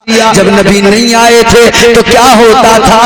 जब नबी नहीं आए थे तो क्या होता था,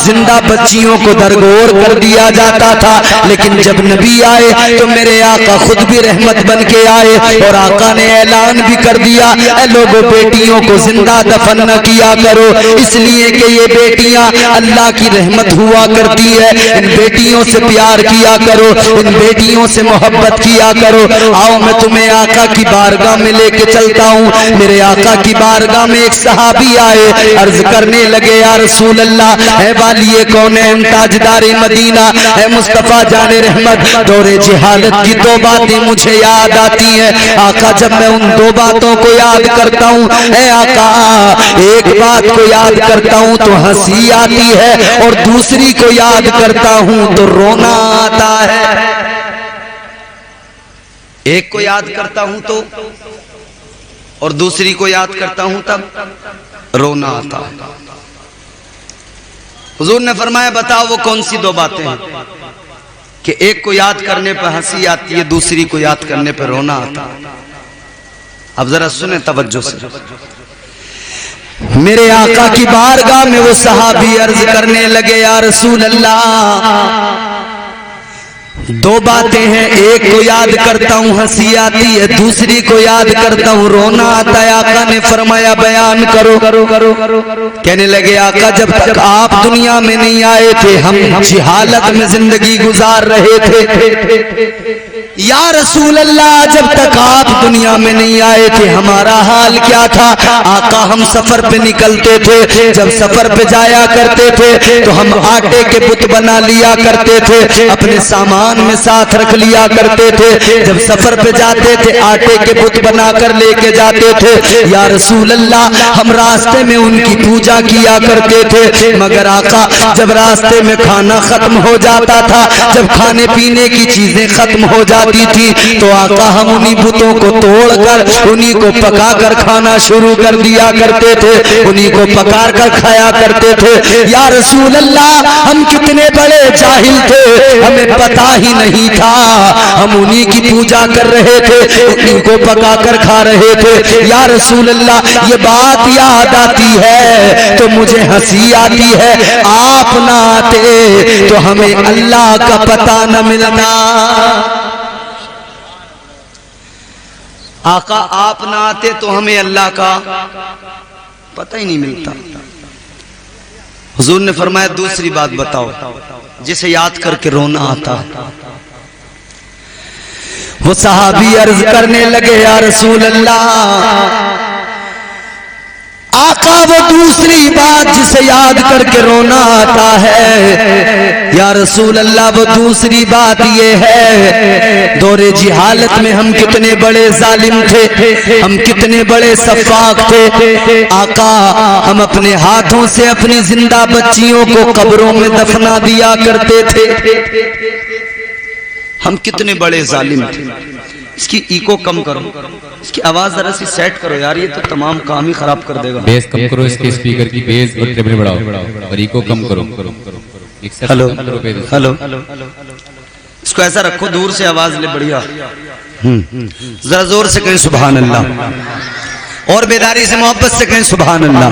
जिंदा बच्चियों को दरगोर कर दिया जाता था। लेकिन जब नबी आए तो मेरे आका खुद भी रहमत बन के आए और आका ने ऐलान भी कर दिया, ऐ लोगों बेटियों को जिंदा दफन न किया करो, इसलिए कि ये बेटियां अल्लाह की रहमत हुआ करती है। इन बेटियों से प्यार किया करो, इन बेटियों से मोहब्बत किया करो। आओ मैं तुम्हें आका की बारगाह में लेके चलता हूँ। मेरे आका की बारगाह में एक सहाबी आए, अर्ज करने लगे, या रसूल अल्लाह, है वालिए कौनैन ताजदारे मदीना, है मुस्तफा जाने रहमत, दौरे जिहालत की दो बातें मुझे याद आती हैं। आका जब मैं उन दो बातों को याद करता हूँ, है आका एक बात को याद करता हूँ तो हंसी आती है और दूसरी को याद करता हूँ तो रोना आता है। एक को याद करता हूँ तो और दूसरी को याद करता हूं तब रोना आता है। हुजूर ने फरमाया, बताओ वो कौन सी दो बातें हैं कि एक को याद करने पर हंसी आती है, दूसरी को याद करने पर रोना आता है। अब जरा सुने तवज्जो से। मेरे आका की बारगाह में वो सहाबी अर्ज करने लगे, या रसूल अल्लाह, दो बातें हैं, एक को याद करता हूँ हंसी आती है, दूसरी को याद करता हूँ रोना आता है। आका ने फरमाया, बयान करो। कहने लगे, आका जब तक आप दुनिया में नहीं आए थे हम जिहालत में जिंदगी गुजार रहे थे। या रसूल अल्लाह, जब तक आप दुनिया में नहीं आए थे हमारा हाल क्या था? आका हम सफर पे निकलते थे, जब सफर पे जाया करते थे तो हम आटे के बुत बना लिया करते थे, अपने सामान में साथ रख लिया करते थे। जब सफर पे जाते थे आटे के बुत बनाकर लेके जाते थे। या रसूल अल्लाह, हम रास्ते में उनकी पूजा किया करते थे, मगर आका जब रास्ते में खाना खत्म हो जाता था, जब खाने पीने की चीजें खत्म हो जाती थी तो आका हम उन्हीं बुतों को तोड़कर उन्हीं को पकाकर खाना शुरू कर दिया करते थे, उन्हीं को पका कर खाया करते थे। या रसूल अल्लाह, हम कितने बड़े जाहिल थे, हमें पता ही नहीं था, हम उन्हीं की पूजा कर रहे थे, उन्हीं को पकाकर खा रहे थे। या रसूल अल्लाह, ये बात याद आती है तो मुझे हंसी आती है, आप ना आते तो हमें अल्लाह का पता न मिलना। आका आप ना आते तो हमें अल्लाह का पता ही नहीं मिलता। हुजूर ने फरमाया, दूसरी बात बताओ जिसे याद करके रोना आता। वो सहाबी अर्ज करने लगे, या रसूल अल्लाह, आका वो दूसरी बात जिसे याद करके रोना आता है, या रसूल अल्लाह, वो दूसरी बात ये है, दौरे जिहालत में हम कितने बड़े जालिम थे, हम कितने बड़े सफाक थे। आका हम अपने हाथों से अपनी जिंदा बच्चियों को कब्रों में दफना दिया करते थे, हम कितने बड़े जालिम थे। इसकी इको कम करो, इसकी आवाज जरा सी सेट करो यार, ये तो तमाम काम ही खराब कर देगा। बेस कम करो, इसके स्पीकर की बेस और ट्रिबल बढ़ाओ और इको कम करो। हेलो हेलो, इसको ऐसा रखो दूर से आवाज ले, बढ़िया। जरा जोर से कहें सुभान अल्लाह, और बेदारी से मोहब्बत से कहें सुभान अल्लाह।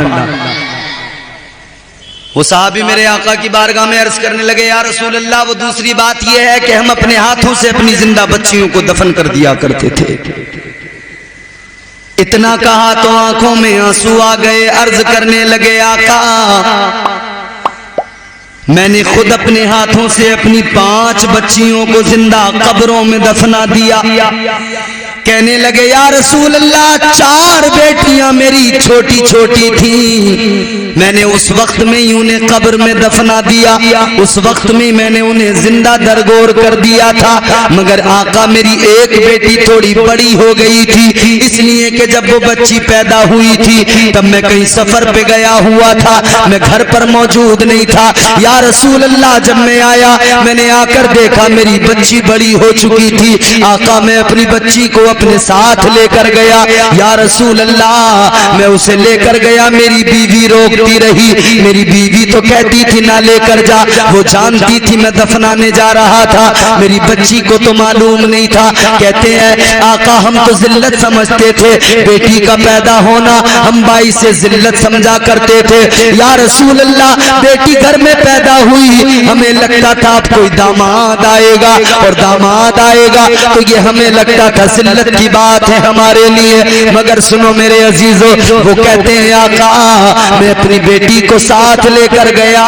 वो साहबी मेरे आका की बारगाह में अर्ज करने लगे, या रसूल अल्लाह, वो दूसरी बात ये है कि हम अपने हाथों से अपनी जिंदा बच्चियों को दफन कर दिया करते थे। इतना कहा तो आंखों में आंसू आ गए, अर्ज करने लगे, आका मैंने खुद अपने हाथों से अपनी 5 बच्चियों को जिंदा कब्रों में दफना दिया। कहने लगे, या रसूल अल्लाह, 4 बेटियां मेरी छोटी छोटी थी, मैंने उस वक्त में ही उन्हें कब्र में दफना दिया, उस वक्त में मैंने उन्हें जिंदा दरगोर कर दिया था। मगर आका मेरी एक बेटी थोड़ी बड़ी हो गई थी, इसलिए कि जब वो बच्ची पैदा हुई थी तब मैं कहीं सफर पे गया हुआ था, मैं घर पर मौजूद नहीं था। या रसूल अल्लाह, जब मैं आया मैंने आकर देखा मेरी बच्ची बड़ी हो चुकी थी। आका मैं अपनी बच्ची को अपने साथ लेकर गया। या रसूल अल्लाह, मैं उसे लेकर गया, मेरी बीवी रोकती रही, मेरी बीवी तो कहती थी ना लेकर जा, वो जानती थी मैं दफनाने जा रहा था, मेरी बच्ची को तो मालूम नहीं था। कहते हैं आका हम तो जिल्लत समझते थे, बेटी का पैदा होना हम बाई से जिल्लत समझा करते थे। या रसूल अल्लाह, बेटी घर में पैदा हुई, हमें लगता था अब कोई दामाद आएगा, और दामाद आएगा तो ये हमें लगता था जिल्लत की बात है हमारे लिए। मगर सुनो मेरे अजीजों, वो कहते हैं आका मैं अपनी बेटी को साथ लेकर गया,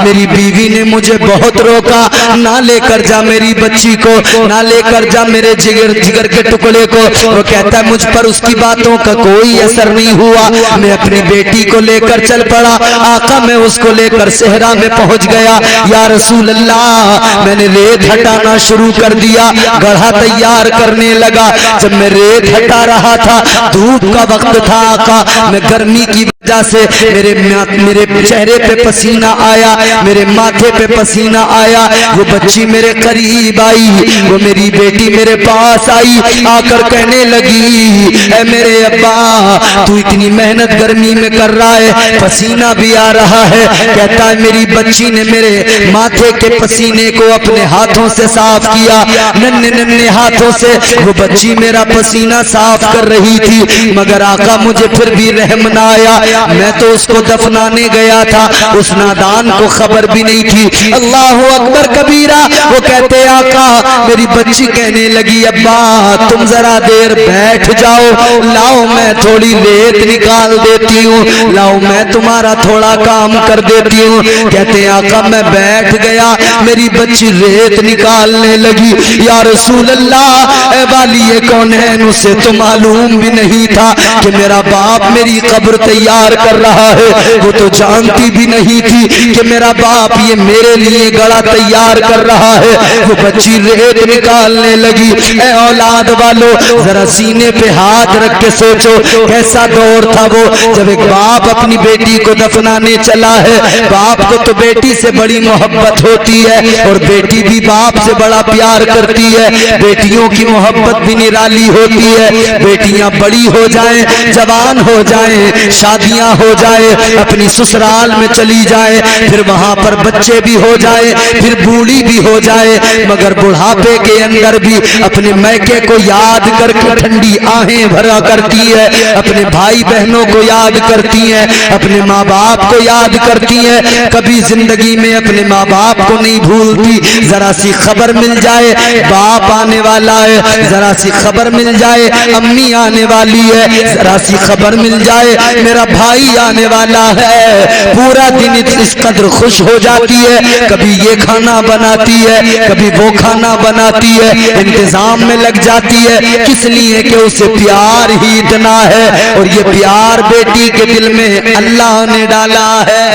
मेरी बीवी ने मुझे बहुत रोका, ना लेकर जा मेरी बच्ची को, ना लेकर जा मेरे जिगर के टुकड़े को। वो कहता है मुझ पर उसकी बातों का कोई असर नहीं हुआ, मैं अपनी बेटी को लेकर चल पड़ा। आका मैं उसको लेकर सहरा में पहुंच गया। या रसूल अल्लाह, मैंने रेत हटाना शुरू कर दिया, गढ़ा तैयार करने लगा। जब मैं रेत हटा रहा था, धूप का वक्त था आका, मैं गर्मी की वजह से मेरे चेहरे पे पसीना आया, मेरे माथे पे पसीना आया। वो बच्ची मेरे करीब आई, वो मेरी बेटी मेरे पास आई, आकर कहने लगी ऐ मेरे अब्बा, तू इतनी मेहनत गर्मी में कर रहा है, पसीना भी आ रहा है। कहता है मेरी बच्ची ने मेरे माथे के पसीने को अपने हाथों से साफ किया, नन्हे नन्हे हाथों से वो बच्ची मेरा पसीना साफ कर रही थी। मगर आका मुझे फिर भी रहम ना आया, मैं तो उसको दफनाने गया था, उस नादान को खबर भी नहीं थी। अल्लाह अकबर कबीरा। वो कहते आका, मेरी बच्ची कहने लगी अब्बा तुम जरा देर बैठ जाओ, लाओ मैं थोड़ी रेत निकाल देती हूँ, लाओ मैं तुम्हारा थोड़ा काम कर देती हूँ। कहते आका मैं बैठ गया, मेरी बच्ची रेत निकालने लगी। या रसूल अल्लाह, ए वाली ये कौन है, उसे तो मालूम भी नहीं था कि मेरा बाप मेरी कब्र तैयार कर रहा है, वो तो जानती भी नहीं थी कि मेरा बाप ये मेरे लिए गड़ा तैयार कर रहा है। वो बच्ची रेत निकालने लगी। ए औलाद वालों, जरा सीने पे हाथ रख के सोचो कैसा दौर था वो, जब एक बाप अपनी बेटी को दफनाने चला है। बाप को तो बेटी से बड़ी मोहब्बत होती है, और बेटी भी बाप से बड़ा प्यार करती है। बेटियों की मोहब्बत भी निराली होती है। बेटियां बड़ी हो जाएं, जवान हो जाएं, शादियां हो जाए, अपनी ससुराल में चली जाए, फिर वहां पर बच्चे भी हो जाए, फिर बूढ़ी भी हो जाए, मगर बुढ़ापे के अंदर भी अपने मैके को याद करके ठंडी आहें भरा करती है, अपने भाई बहनों को याद करती है, अपने माँ बाप को याद करती है, कभी जिंदगी में अपने माँ बाप को नहीं भूलती। जरा सी खबर मिल जाए बाप आने वाला है, जरा सी खबर मिल जाए अम्मी आने वाली है, जरा सी खबर मिल जाए मेरा भाई आने वाला है, पूरा दिन इस कदर खुश हो जाती है, कभी ये खाना बनाती है, कभी वो खाना बनाती है, इंतजाम में लग जाती है। किस लिए कि उसे प्यार ही इतना है, और ये प्यार बेटी के दिल में अल्लाह ने डाला है।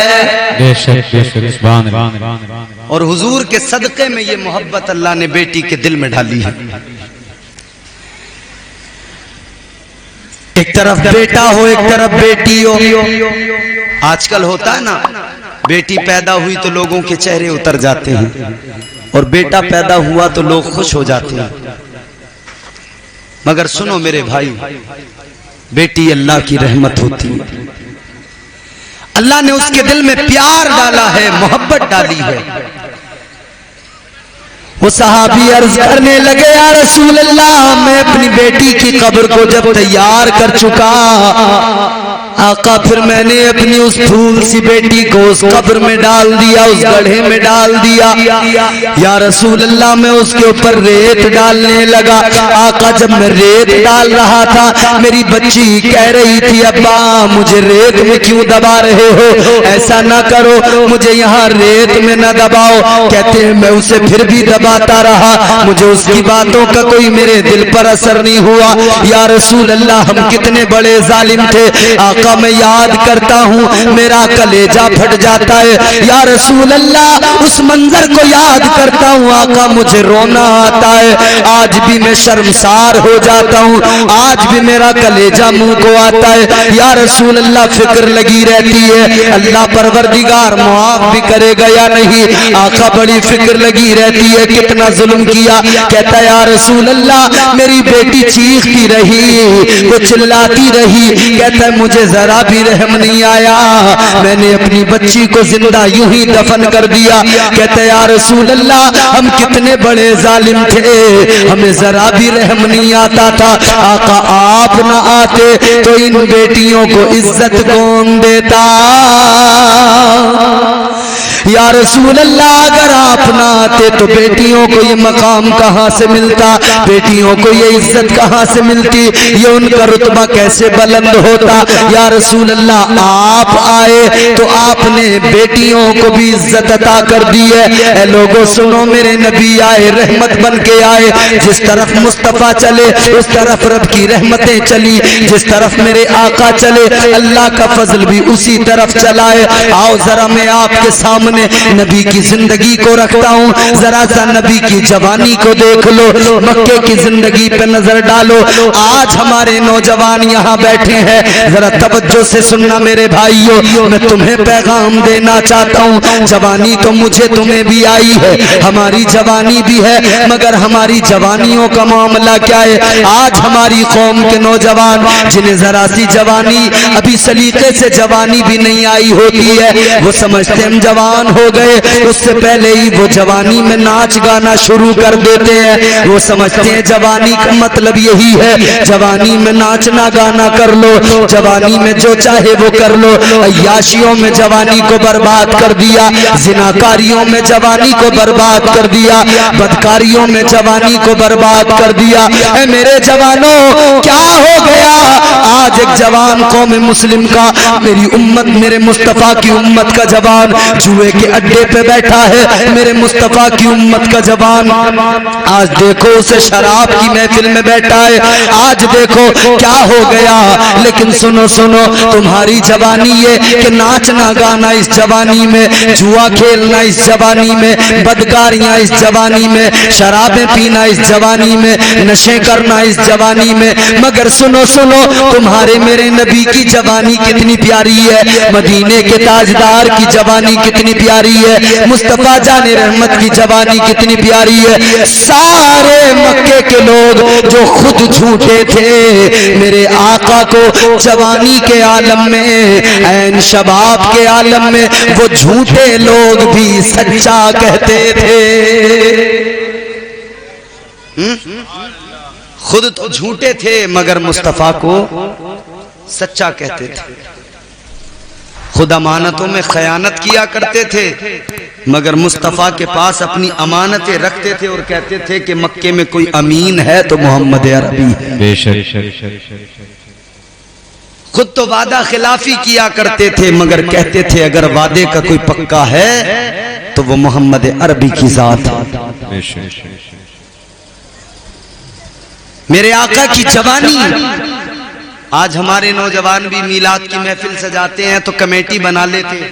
और हुजूर के सदके में ये मोहब्बत अल्लाह ने बेटी के दिल में डाली है। एक तरफ बेटा हो, एक तरफ बेटी हो। आजकल होता है ना, बेटी पैदा हुई तो लोगों के चेहरे उतर जाते हैं, और बेटा पैदा हुआ तो लोग खुश हो जाते हैं। मगर सुनो मेरे भाई, बेटी अल्लाह की रहमत होती है। अल्लाह ने उसके दिल में प्यार डाला है, मोहब्बत डाली है। वो सहाबी अर्ज करने लगे या रसूल अल्लाह, मैं अपनी बेटी की कब्र को जब तैयार कर चुका आका, फिर मैंने अपनी उस फूल सी बेटी को उस कब्र में डाल दिया, उस गड्ढे में डाल दिया। या रसूल अल्लाह, मैं उसके ऊपर रेत डालने लगा। आका जब मैं रेत डाल रहा था, मेरी बच्ची कह रही थी अब्बा मुझे रेत में क्यों दबा रहे हो, ऐसा ना करो, मुझे यहाँ रेत में न दबाओ। कहते हैं मैं उसे फिर भी दबाता रहा, मुझे उसकी बातों का कोई मेरे दिल पर असर नहीं हुआ। या रसूल अल्लाह, हम कितने बड़े जालिम थे। आका मैं याद करता हूँ मेरा कलेजा फट जाता है। या रसूल अल्लाह, उस मंजर को याद करता हूँ आका मुझे रोना आता है। आज भी मैं शर्मसार हो जाता हूँ, आज भी मेरा कलेजा मुंह को आता है। या रसूल अल्लाह, फिक्र लगी रहती है अल्लाह परवरदिगार माफ भी करेगा या नहीं। आका बड़ी फिक्र लगी रहती है कितना जुल्म किया। कहता या रसूल अल्लाह मेरी बेटी चीखती रही, वो चिल्लाती रही, कहता है मुझे जरा भी रहम नहीं आया, मैंने अपनी बच्ची को जिंदा यूं ही दफन कर दिया। कहता या रसूल अल्लाह हम कितने बड़े जालिम थे, हमें जरा भी रहम नहीं आता था। आका आप ना आते तो इन बेटियों को इज्जत कौन देता। या रसूल अल्लाह अगर आप ना आते तो बेटियों को ये मकाम कहाँ से मिलता, बेटियों को ये इज्जत कहाँ से मिलती, ये उनका रुतबा कैसे बुलंद होता। या रसूल अल्लाह आप आए तो आपने बेटियों को भी इज्जत अता कर दी है। ए लोगों सुनो, मेरे नबी आए, रहमत बन के आए, जिस तरफ मुस्तफा चले उस तरफ रब की रहमतें चली, जिस तरफ मेरे आका चले अल्लाह का फजल भी उसी तरफ चलाए। आओ जरा मैं आपके सामने नबी की जिंदगी को रखता हूँ, जरा सा नबी की जवानी को देख लो, मक्के की जिंदगी पे नजर डालो। आज हमारे नौजवान यहाँ बैठे हैं, जरा तवज्जो से सुनना मेरे भाइयों, मैं तुम्हें पैगाम देना चाहता हूँ। जवानी तो मुझे तुम्हें भी आई है, हमारी जवानी भी है, मगर हमारी जवानियों का मामला क्या है। आज हमारी कौम के नौजवान जिन्हें जरा सी जवानी अभी सलीके से जवानी भी नहीं आई होती है, वो समझते हम जवान हो गए, उससे पहले ही वो जवानी में नाच गाना शुरू कर देते हैं। वो समझते हैं जवानी का मतलब यही है, जवानी में नाचना गाना कर लो, जवानी में जो चाहे वो कर लो। अय्याशियों में जवानी को बर्बाद कर दिया, जिनाकारियों में जवानी को बर्बाद कर दिया, बदकारियों में जवानी को बर्बाद कर दिया। ऐ मेरे जवानों क्या हो गया, आज एक जवान कौम मुस्लिम का, मेरी उम्मत, मेरे मुस्तफा की उम्मत का जवान जुए के अड्डे पे बैठा है, मेरे मुस्तफा की उम्मत का जवान आज देखो उसे शराब की महफिल में बैठा है। आज देखो क्या हो गया। लेकिन सुनो सुनो, तुम्हारी जवानी ये कि नाचना गाना इस जवानी में, जुआ खेलना इस जवानी में, बदकारियां इस जवानी में, शराबें पीना इस जवानी में, नशे करना इस जवानी में। मगर सुनो सुनो, तुम्हारे मेरे नबी की जवानी कितनी प्यारी है, मदीने के ताजदार की जवानी कितनी प्यारी है, मुस्तफा जाने रहमत की जवानी कितनी प्यारी है। सारे मक्के के लोग जो खुद झूठे थे, मेरे आका को जवानी के आलम में, ऐन शबाब के आलम में, वो झूठे लोग भी सच्चा कहते थे। खुद तो झूठे थे मगर मुस्तफा को सच्चा कहते थे। खुद अमानतों में खयानत किया करते थे, मगर मुस्तफा के पास अपनी अमानतें रखते थे और कहते थे कि मक्के में कोई अमीन है तो मोहम्मद अरबी है। खुद तो वादा खिलाफी किया करते थे, मगर कहते थे अगर वादे का कोई पक्का है तो वो मोहम्मद अरबी की जात है। मेरे आका की जवानी। आज हमारे नौजवान भी मीलाद की महफिल सजाते हैं तो कमेटी बना लेते,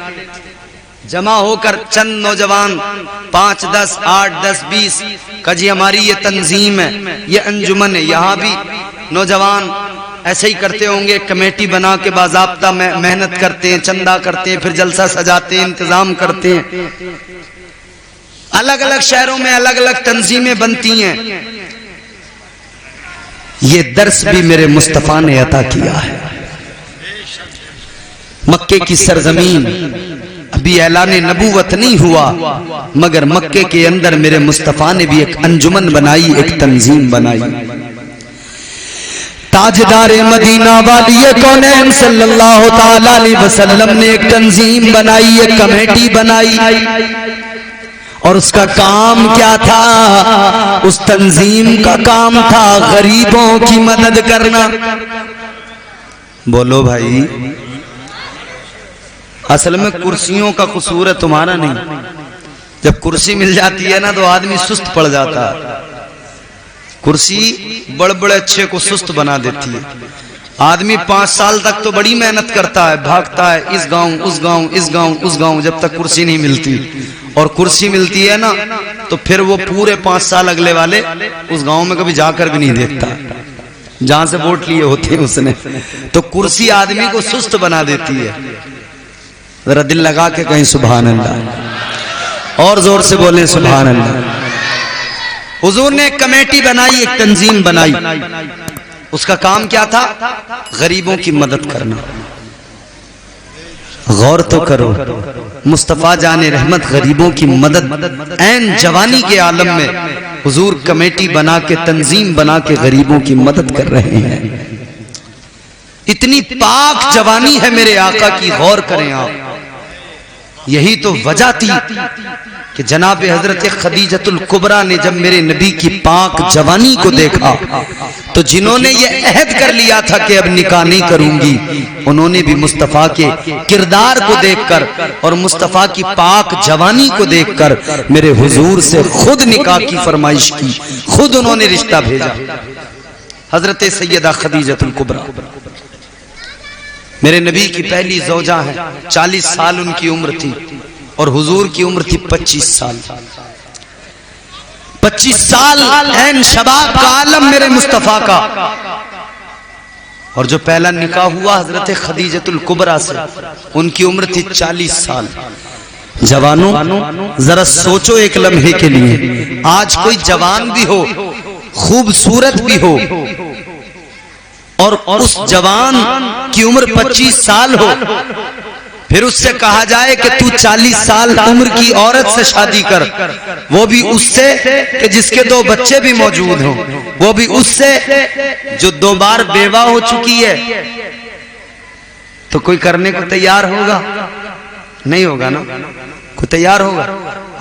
जमा होकर चंद नौजवान 5, 10, 8, 10, 20 का जी हमारी ये तंजीम है, ये अंजुमन है। यहाँ भी नौजवान ऐसे ही करते होंगे, कमेटी बना के बाज़ाब्ता मेहनत करते हैं, चंदा करते हैं, फिर जलसा सजाते हैं, इंतजाम करते हैं। अलग अलग शहरों में अलग अलग तंजीमें बनती हैं। ये दर्स भी मेरे मुस्तफा ने अता किया है। मक्के की सरजमीन अभी ऐलान नबूवत नहीं हुआ, मगर मक्के के अंदर मेरे मुस्तफा ने भी एक अंजुमन बनाई, एक तंजीम बनाई। ताजदारे मदीना वाली कौनैन सल्लल्लाहु ताला अलैहि वसल्लम ने एक तंजीम बनाई, एक कमेटी बनाई। और उसका काम क्या था? उस तंजीम का काम था गरीबों की मदद करना। बोलो भाई, असल में कुर्सियों का कसूर है, तुम्हारा नहीं। जब कुर्सी मिल जाती है ना तो आदमी सुस्त पड़ जाता है। कुर्सी बड़े बड़े अच्छे को सुस्त बना देती है। आदमी 5 साल तक तो बड़ी मेहनत करता है, भागता है इस गांव उस गांव, इस गांव उस गांव, जब तक कुर्सी नहीं मिलती। और कुर्सी मिलती है ना तो फिर वो पूरे 5 साल अगले वाले उस गांव में कभी जाकर भी नहीं देखता जहां से वोट लिए होते हैं उसने। तो कुर्सी आदमी को सुस्त बना देती है। जरा दिल लगा के कहीं सुभान अल्लाह, और जोर से बोले सुभान अल्लाह। हुजूर ने एक कमेटी बनाई, एक तंजीम बनाई। उसका काम क्या था? गरीबों की मदद करना। गौर तो करो, मुस्तफा जाने रहमत गरीबों की मदद ऐन जवानी के आलम में हुजूर कमेटी बना के, तंजीम बना के गरीबों की मदद कर रहे हैं। इतनी पाक जवानी है मेरे आका की, गौर करें आप। यही तो वजह थी कि जनाब हजरत खदीजतुल कुबरा ने जब मेरे नबी की पाक जवानी को देखा तो जिन्होंने ये अहद कर लिया था कि अब निकाह नहीं करूंगी, उन्होंने भी मुस्तफ़ा के किरदार को देखकर और मुस्तफ़ा की पाक जवानी को देखकर मेरे हुजूर से खुद निकाह की फरमाइश की, खुद उन्होंने रिश्ता भेजा। हजरत सैयदा खदीजतुल कुबरा मेरे नबी की पहली ज़ौजा है। 40 साल उनकी उम्र थी और हुजूर की उम्र थी 25 साल। 25 साल ऐन शबाब का आलम मेरे मुस्तफा का। और जो पहला निकाह हुआ हजरत खदीजतुल कुबरा से, उनकी उम्र थी 40 साल। जवानों जरा सोचो एक लम्हे के लिए, आज कोई जवान भी हो, खूबसूरत भी हो और उस जवान की उम्र 25 साल हो, फिर उससे कहा जाए कि तू 40 साल उम्र की औरत से शादी कर, वो भी उससे कि जिसके 2 बच्चे भी मौजूद हों, वो भी उससे जो 2 बार बेवा हो चुकी है, तो कोई करने को तैयार होगा? नहीं होगा ना, कोई तैयार होगा?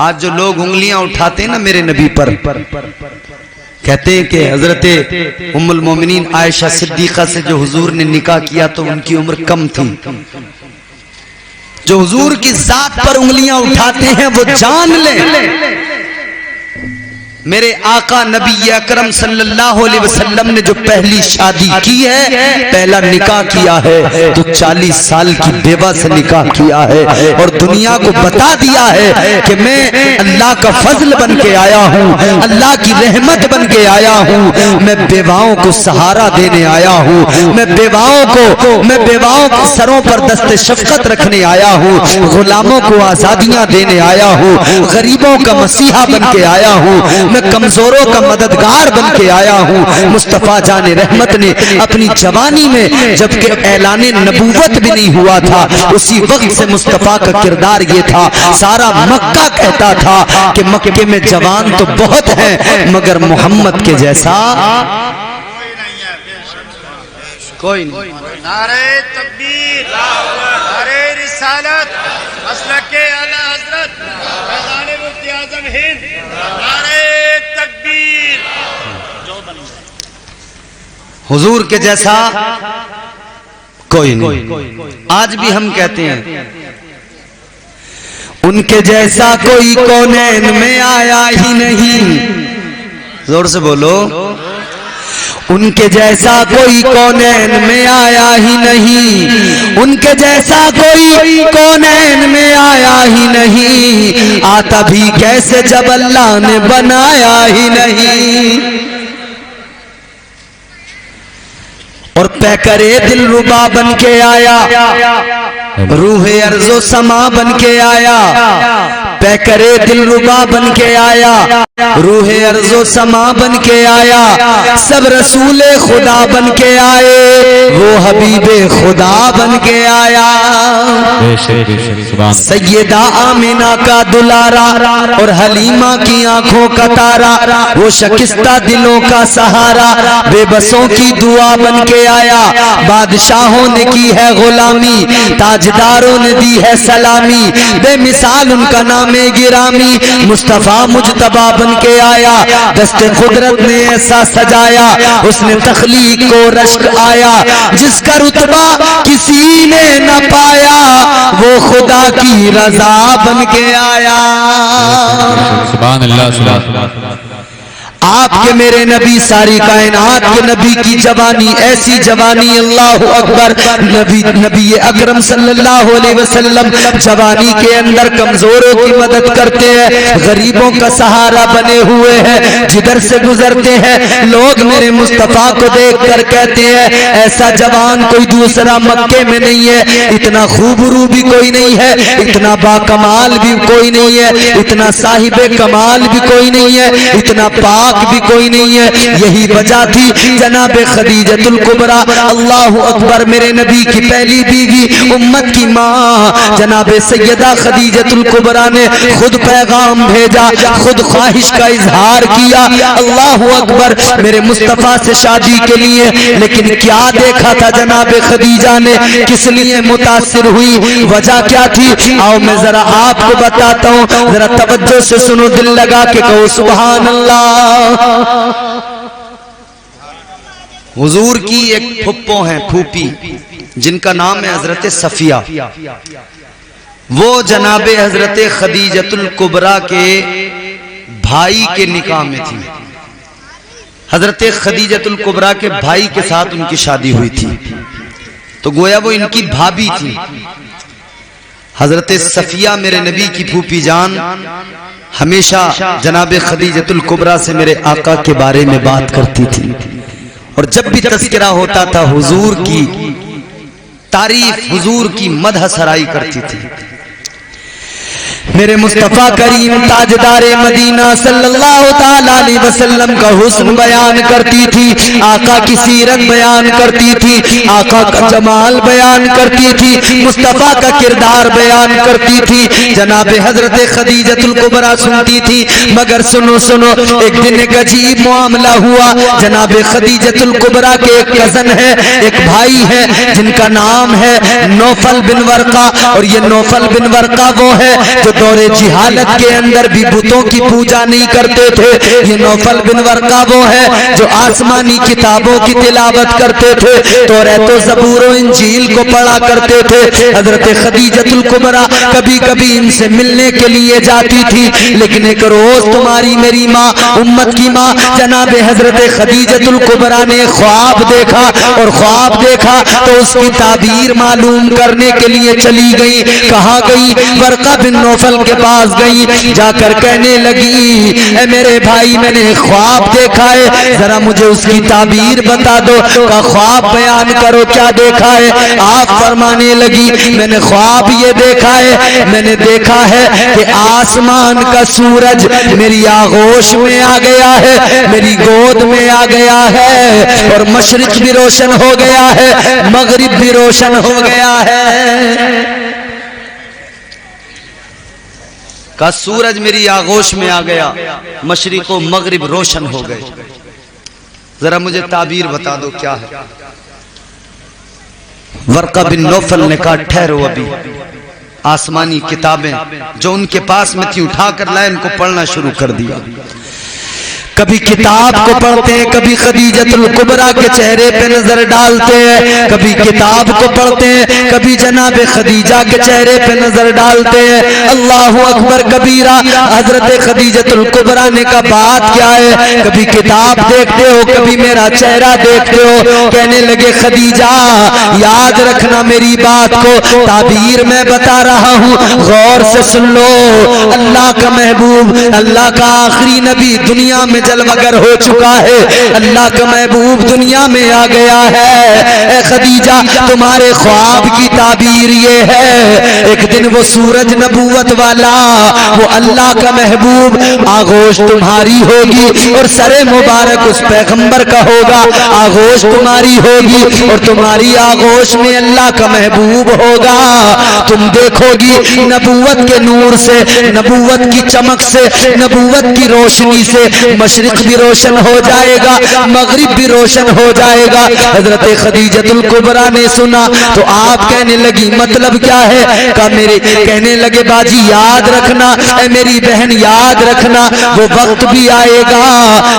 आज जो लोग उंगलियां उठाते हैं ना मेरे नबी पर, कहते हैं कि हजरत उम्मुल मोमिनीन आयशा सिद्दीका से जो हुजूर ने निकाह किया तो उनकी उम्र कम थी। जो हुजूर की जात पर उंगलियां उठाते हैं वो जान लें मेरे आका नबी अकरम सल्लल्लाहु अलैहि वसल्लम ने जो पहली शादी की है, पहला निकाह किया है, तो 40 साल की बेवा से निकाह किया है और दुनिया को बता दिया है कि मैं अल्लाह का फजल बन के आया हूँ, अल्लाह की रहमत बन के आया हूँ, मैं बेवाओं को सहारा देने आया हूँ, मैं बेवाओं के सरों पर दस्ते शफकत रखने आया हूँ, गुलामों को आजादियां देने आया हूँ, गरीबों का मसीहा बन के आया हूँ, मैं कमजोरों का मददगार बन के आया हूँ। मुस्तफा जाने रहमत ने अपनी जवानी में जबकि ऐलाने नबूवत भी नहीं हुआ था, उसी वक्त से मुस्तफा का किरदार ये था, सारा मक्का कहता था कि मक्के में जवान तो बहुत हैं मगर मोहम्मद के जैसा कोई नहीं। नारे तकबीर, नारे रिसालत, मसलके आला हज़रत फैज़ान मुफ्ती आज़म हिंद, नारे तकबीर। हुजूर के जैसा कोई नहीं। आज भी हम कहते हैं उनके जैसा कोई कौनैन में आया ही नहीं। जोर से बोलो, उनके जैसा कोई कौनैन में आया ही नहीं, उनके जैसा कोई कौनैन में आया ही नहीं, आता भी कैसे जब अल्लाह ने बनाया ही नहीं। और पैकरे दिल रुबा बन के आया, रूहे अर्जो समा बन के आया, पैकरे दिल रुबा बन के आया, रूहे अर्जो समा बन के आया, सब रसूले खुदा बन के आए, वो हबीबे खुदा बन के आया। सैयदा आमिना का दुलारा और हलीमा की आंखों का तारा, वो शकिस्ता दिलों का सहारा, बेबसों की दुआ बन के आया। बादशाहों ने की है गुलामी, ताजदारों ने दी है सलामी, बेमिसाल उनका नाम गिरामी, मुस्तफा मुजतबा बन के आया। दस्ते कुदरत ने ऐसा सजाया, उसने तख्लीक को रश्क आया, जिसका रुतबा किसी ने न पाया, वो खुदा की रजा बन के आया। सुभान अल्लाह। आपके मेरे नबी सारी कायनात के नबी की जवानी, ऐसी जवानी, अल्लाह अकबर, नबी अकरम सल्लल्लाहु अलैहि वसल्लम जवानी के अंदर कमजोरों की मदद करते हैं, गरीबों का सहारा बने हुए हैं। जिधर से गुजरते हैं लोग मेरे मुस्तफा को देखकर कहते हैं ऐसा जवान कोई दूसरा मक्के में नहीं है, इतना खूबरू भी कोई नहीं है, इतना बाकमाल भी कोई नहीं है, इतना साहिबे कमाल भी कोई नहीं है, इतना पाक भी कोई नहीं है। यही वजह थी जनाब खदीजतुल कुबरा, अल्लाह अकबर, मेरे नबी की पहली बीवी, उम्मत की माँ जनाब सैयदा खदीजतुल कुबरा ने खुद पैगाम भेजा, खुद ख्वाहिश का इजहार किया, अल्लाह अकबर, मेरे मुस्तफा से शादी के लिए। लेकिन क्या देखा था जनाब खदीजा ने, किस लिए मुतासिर हुई, वजह क्या थी, आओ मैं जरा आपको बताता हूँ, जरा तवज्जो से सुनो, दिल लगा के कहो सुभान अल्लाह। हुजूर की एक फुप्पो हैं, फूफी, जिनका नाम है हजरत सफिया। वो जनाबे हजरत खदीजतुल कुबरा के भाई के निकाह में थी। हजरत खदीजतुल कुबरा के भाई के साथ उनकी शादी हुई थी, तो गोया वो इनकी भाभी थी। हजरत सफिया मेरे नबी की फूफी जान हमेशा जनाब खदीजतुल कुबरा से मेरे आका के बारे में बात करती थी, और जब भी तज़किरा होता था हुजूर की तारीफ, हुजूर की मदह सराई करती थी। मेरे मुस्तफा करीम ताजदारे मदीना सल्लल्लाहु ताला अलैहि वसल्लम का हुस्न बयान करती थी, आका की सीरत बयान करती थी, आका का जमाल बयान करती थी, मुस्तफा का किरदार बयान करती थी। जनाबे हजरत खदीजतुल कुबरा सुनती थी, मगर सुनो सुनो, एक दिन एक अजीब मामला हुआ। जनाबे खदीजतुल कुबरा के एक कजन है, एक भाई है, जिनका नाम है नौफल बिन वर्का, और ये नौफल बिन वर्का वो है जो दौरे जिहालत के अंदर भी बुतों की पूजा नहीं करते थे। ये नौफल बिन वर्का वो है जो आसमानी किताबों की तिलावत करते थे, तौरात ज़बूर और इंजील को पढ़ा करते थे। हजरत खदीजतुल कुबरा कभी कभी इनसे मिलने के लिए जाती थी, लेकिन एक रोज तुम्हारी मेरी माँ, उम्मत की माँ जनाबे हजरत खदीजतुल कुबरा ने ख्वाब देखा, और ख्वाब देखा तो उसकी ताबीर मालूम करने के लिए चली गई। कहाँ गई? वर्का बिन नौफल के पास गई, जाकर कहने लगी ए मेरे भाई, मैंने ख्वाब देखा है, जरा मुझे उसकी ताबीर बता दो। का ख्वाब बयान करो, क्या देखा है? आप फरमाने लगी मैंने ख्वाब ये देखा है, मैंने देखा है कि आसमान का सूरज मेरी आगोश में आ गया है, मेरी गोद में आ गया है, और मशरिक भी रोशन हो गया है, मगरिब भी रोशन हो गया है। का सूरज मेरी आगोश में आ गया, मशरिक व मगरिब रोशन हो गए, जरा मुझे ताबीर बता दो क्या है। वर्का बिन नौफल ने कहा ठहरो, अभी आसमानी किताबें जो उनके पास में थी उठाकर लाए, इनको पढ़ना शुरू कर दिया। कभी किताब को पढ़ते हैं, कभी खदीजतुल कुबरा के चेहरे पे नजर डालते हैं, कभी किताब को पढ़ते हैं, कभी जनाब खदीजा के चेहरे पे नजर डालते हैं। अल्लाह अकबर कबीरा। हजरत खदीजतुल कुबरा ने कहा बात क्या है? कभी किताब देखते हो, कभी मेरा चेहरा देखते हो। कहने लगे खदीजा याद रखना मेरी बात को, ताबीर मैं बता रहा हूँ, गौर से सुन लो। अल्लाह का महबूब, अल्लाह का आखिरी नबी दुनिया में जलवगर हो चुका है, अल्लाह का महबूब दुनिया में आ गया है। ए खदीजा तुम्हारे ख्वाब की ताबीर ये है, एक दिन वो सूरज नबूवत वाला, वो अल्लाह का महबूब, आगोश तुम्हारी होगी और सरे मुबारक उस पैगंबर का होगा, आगोश तुम्हारी होगी और तुम्हारी आगोश में अल्लाह का महबूब होगा। तुम देखोगी नबूवत के नूर से, नबूवत की चमक से, नबूवत की रोशनी से मशरिक भी रोशन हो जाएगा, मगरिब भी रोशन हो जाएगा। हजरत खदीजतुल कुबरा ने सुना तो आप कहने लगी मतलब क्या है? का मेरे कहने लगे बाजी याद रखना, ए मेरी बहन याद रखना, वो वक्त भी आएगा,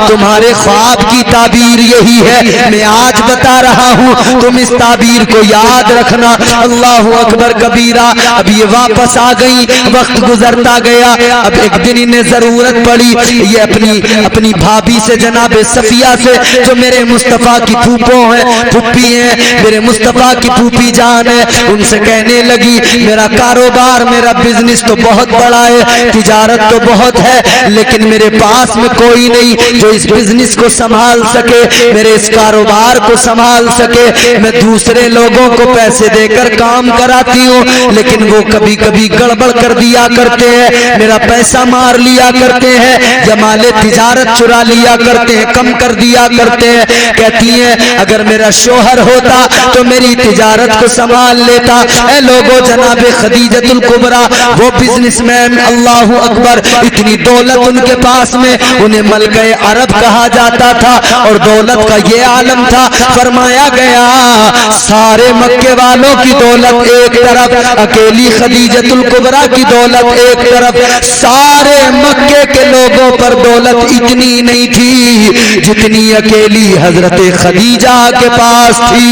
तुम्हारे ख्वाब की ताबीर यही है, मैं आज बता रहा हूँ, तुम इस ताबीर को याद रखना। अल्लाह अकबर कबीरा। अब ये वापस आ गई, वक्त गुजरता गया। अब एक दिन इन्हें जरूरत पड़ी, ये अपनी अपनी भाभी से जनाबे सफिया से, जो मेरे मुस्तफ़ा की फूफो है, फूफी है, मेरे मुस्तफ़ा की फूफी जान है, उनसे कहने लगी मेरा कारोबार, मेरा बिजनेस तो बहुत बड़ा है, तिजारत तो बहुत है, लेकिन मेरे पास में कोई नहीं जो इस बिजनेस को संभाल सके, मेरे इस कारोबार को संभाल सके। मैं दूसरे लोगों को पैसे देकर काम कराती हूँ, लेकिन वो कभी कभी गड़बड़ कर दिया करते हैं, मेरा पैसा मार लिया करते हैं, जमाले तिजारत चुरा लिया करते हैं, कम कर दिया करते हैं। कहती हैं अगर मेरा शोहर होता तो मेरी तिजारत को संभाल लेता। ऐ लोगों, जनाबे खदीजतुल कुबरा वो बिजनेसमैन, अल्लाह अकबर, इतनी दौलत उनके पास में, उन्हें मलके अरब कहा जाता था और दौलत का ये आलम था। फरमाया गया सारे मक्के वालों की दौलत एक तरफ, अकेली खदीजतुल कुबरा की दौलत एक तरफ, सारे मक्के के लोगों पर दौलत इतनी नहीं थी जितनी अकेली हजरत खदीजा के पास थी।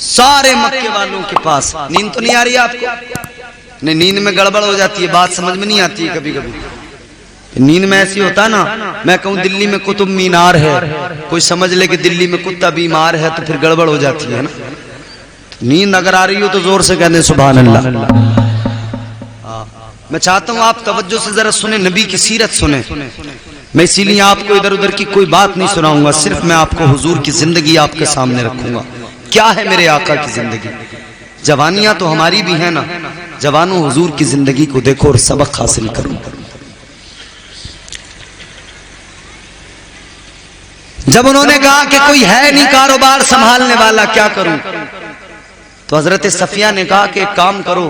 सारे मक्के वालों के पास। नींद तो नहीं आ रही आपको? नहीं, नींद में गड़बड़ हो जाती है, बात समझ में नहीं आती है कभी कभी। नींद में ऐसी होता ना, मैं कहूं दिल्ली में कुतुब मीनार है, कोई समझ ले कि दिल्ली में कुत्ता बीमार है, तो फिर गड़बड़ हो जाती है ना। नींद अगर आ रही हो तो जोर से कहने सुभान अल्लाह। मैं चाहता हूं आप तवज्जो से जरा सुने, नबी की सीरत सुने। मैं इसीलिए आपको इधर उधर की कोई बात नहीं सुनाऊंगा, सिर्फ मैं आपको हुजूर की जिंदगी आपके सामने रखूंगा। क्या है मेरे आका की जिंदगी? जवानियां तो हमारी भी है ना, जवानों हुजूर की जिंदगी को देखो और सबक हासिल करो। जब उन्होंने कहा कि कोई है नहीं कारोबार संभालने वाला, क्या करूं, तो हजरत सफिया ने कहा कि एक काम करो,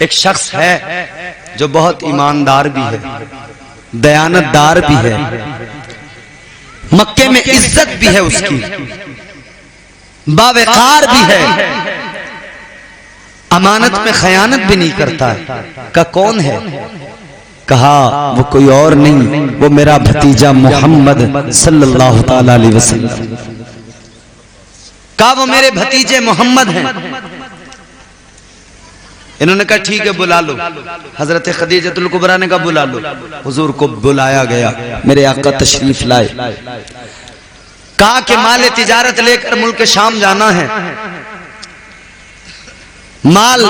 एक शख्स है जो बहुत ईमानदार भी है, दयानतदार भी है, मक्के में इज्जत भी है उसकी, बावकार भी है, अमानत में खयानत भी नहीं करता है। का कौन है? कहा वो कोई और नहीं, वो मेरा भतीजा मोहम्मद सल्लल्लाहु ताला अलैहि वसल्लम। कहा वो मेरे भतीजे मोहम्मद हैं। इन्होंने कहा ठीक है बुला लो। हजरत खदीजतुल कुबरा ने कहा बुला लो। हुजूर को बुलाया गया, मेरे आका तशरीफ लाए। कहा कि माल तिजारत लेकर मुल्क शाम जाना है, माल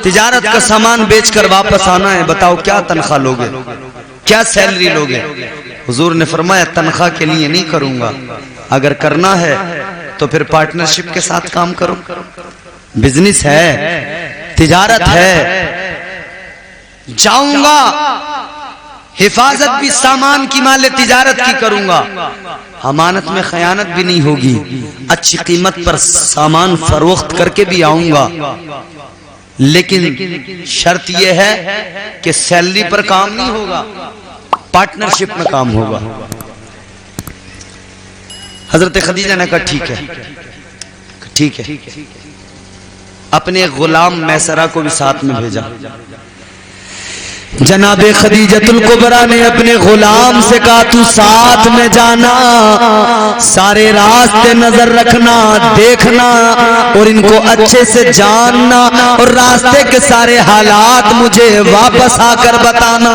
तिजारत का सामान बेचकर वापस आना है, बताओ क्या तनख्वाह लोगे, क्या सैलरी लोगे? हुजूर ने फरमाया तनख्वाह के लिए नहीं करूंगा, अगर करना है तो फिर पार्टनरशिप के साथ काम करो, बिजनेस है, तिजारत है, जाऊंगा, हिफाजत भी सामान की माल तिजारत की करूंगा, अमानत में खयानत भी नहीं होगी, अच्छी कीमत पर सामान फरोख्त करके भी आऊंगा, लेकिन शर्त यह है कि सैलरी पर काम नहीं होगा, पार्टनरशिप में काम होगा। हजरत खदीजा ने कहा ठीक है, ठीक है। अपने गुलाम मैसरा को भी साथ में भेजा। जनाबे खदीजतुल कुबरा ने अपने गुलाम से कहा तू साथ में जाना, सारे रास्ते नजर रखना, देखना और इनको अच्छे से जानना, और रास्ते के सारे हालात मुझे वापस आकर बताना,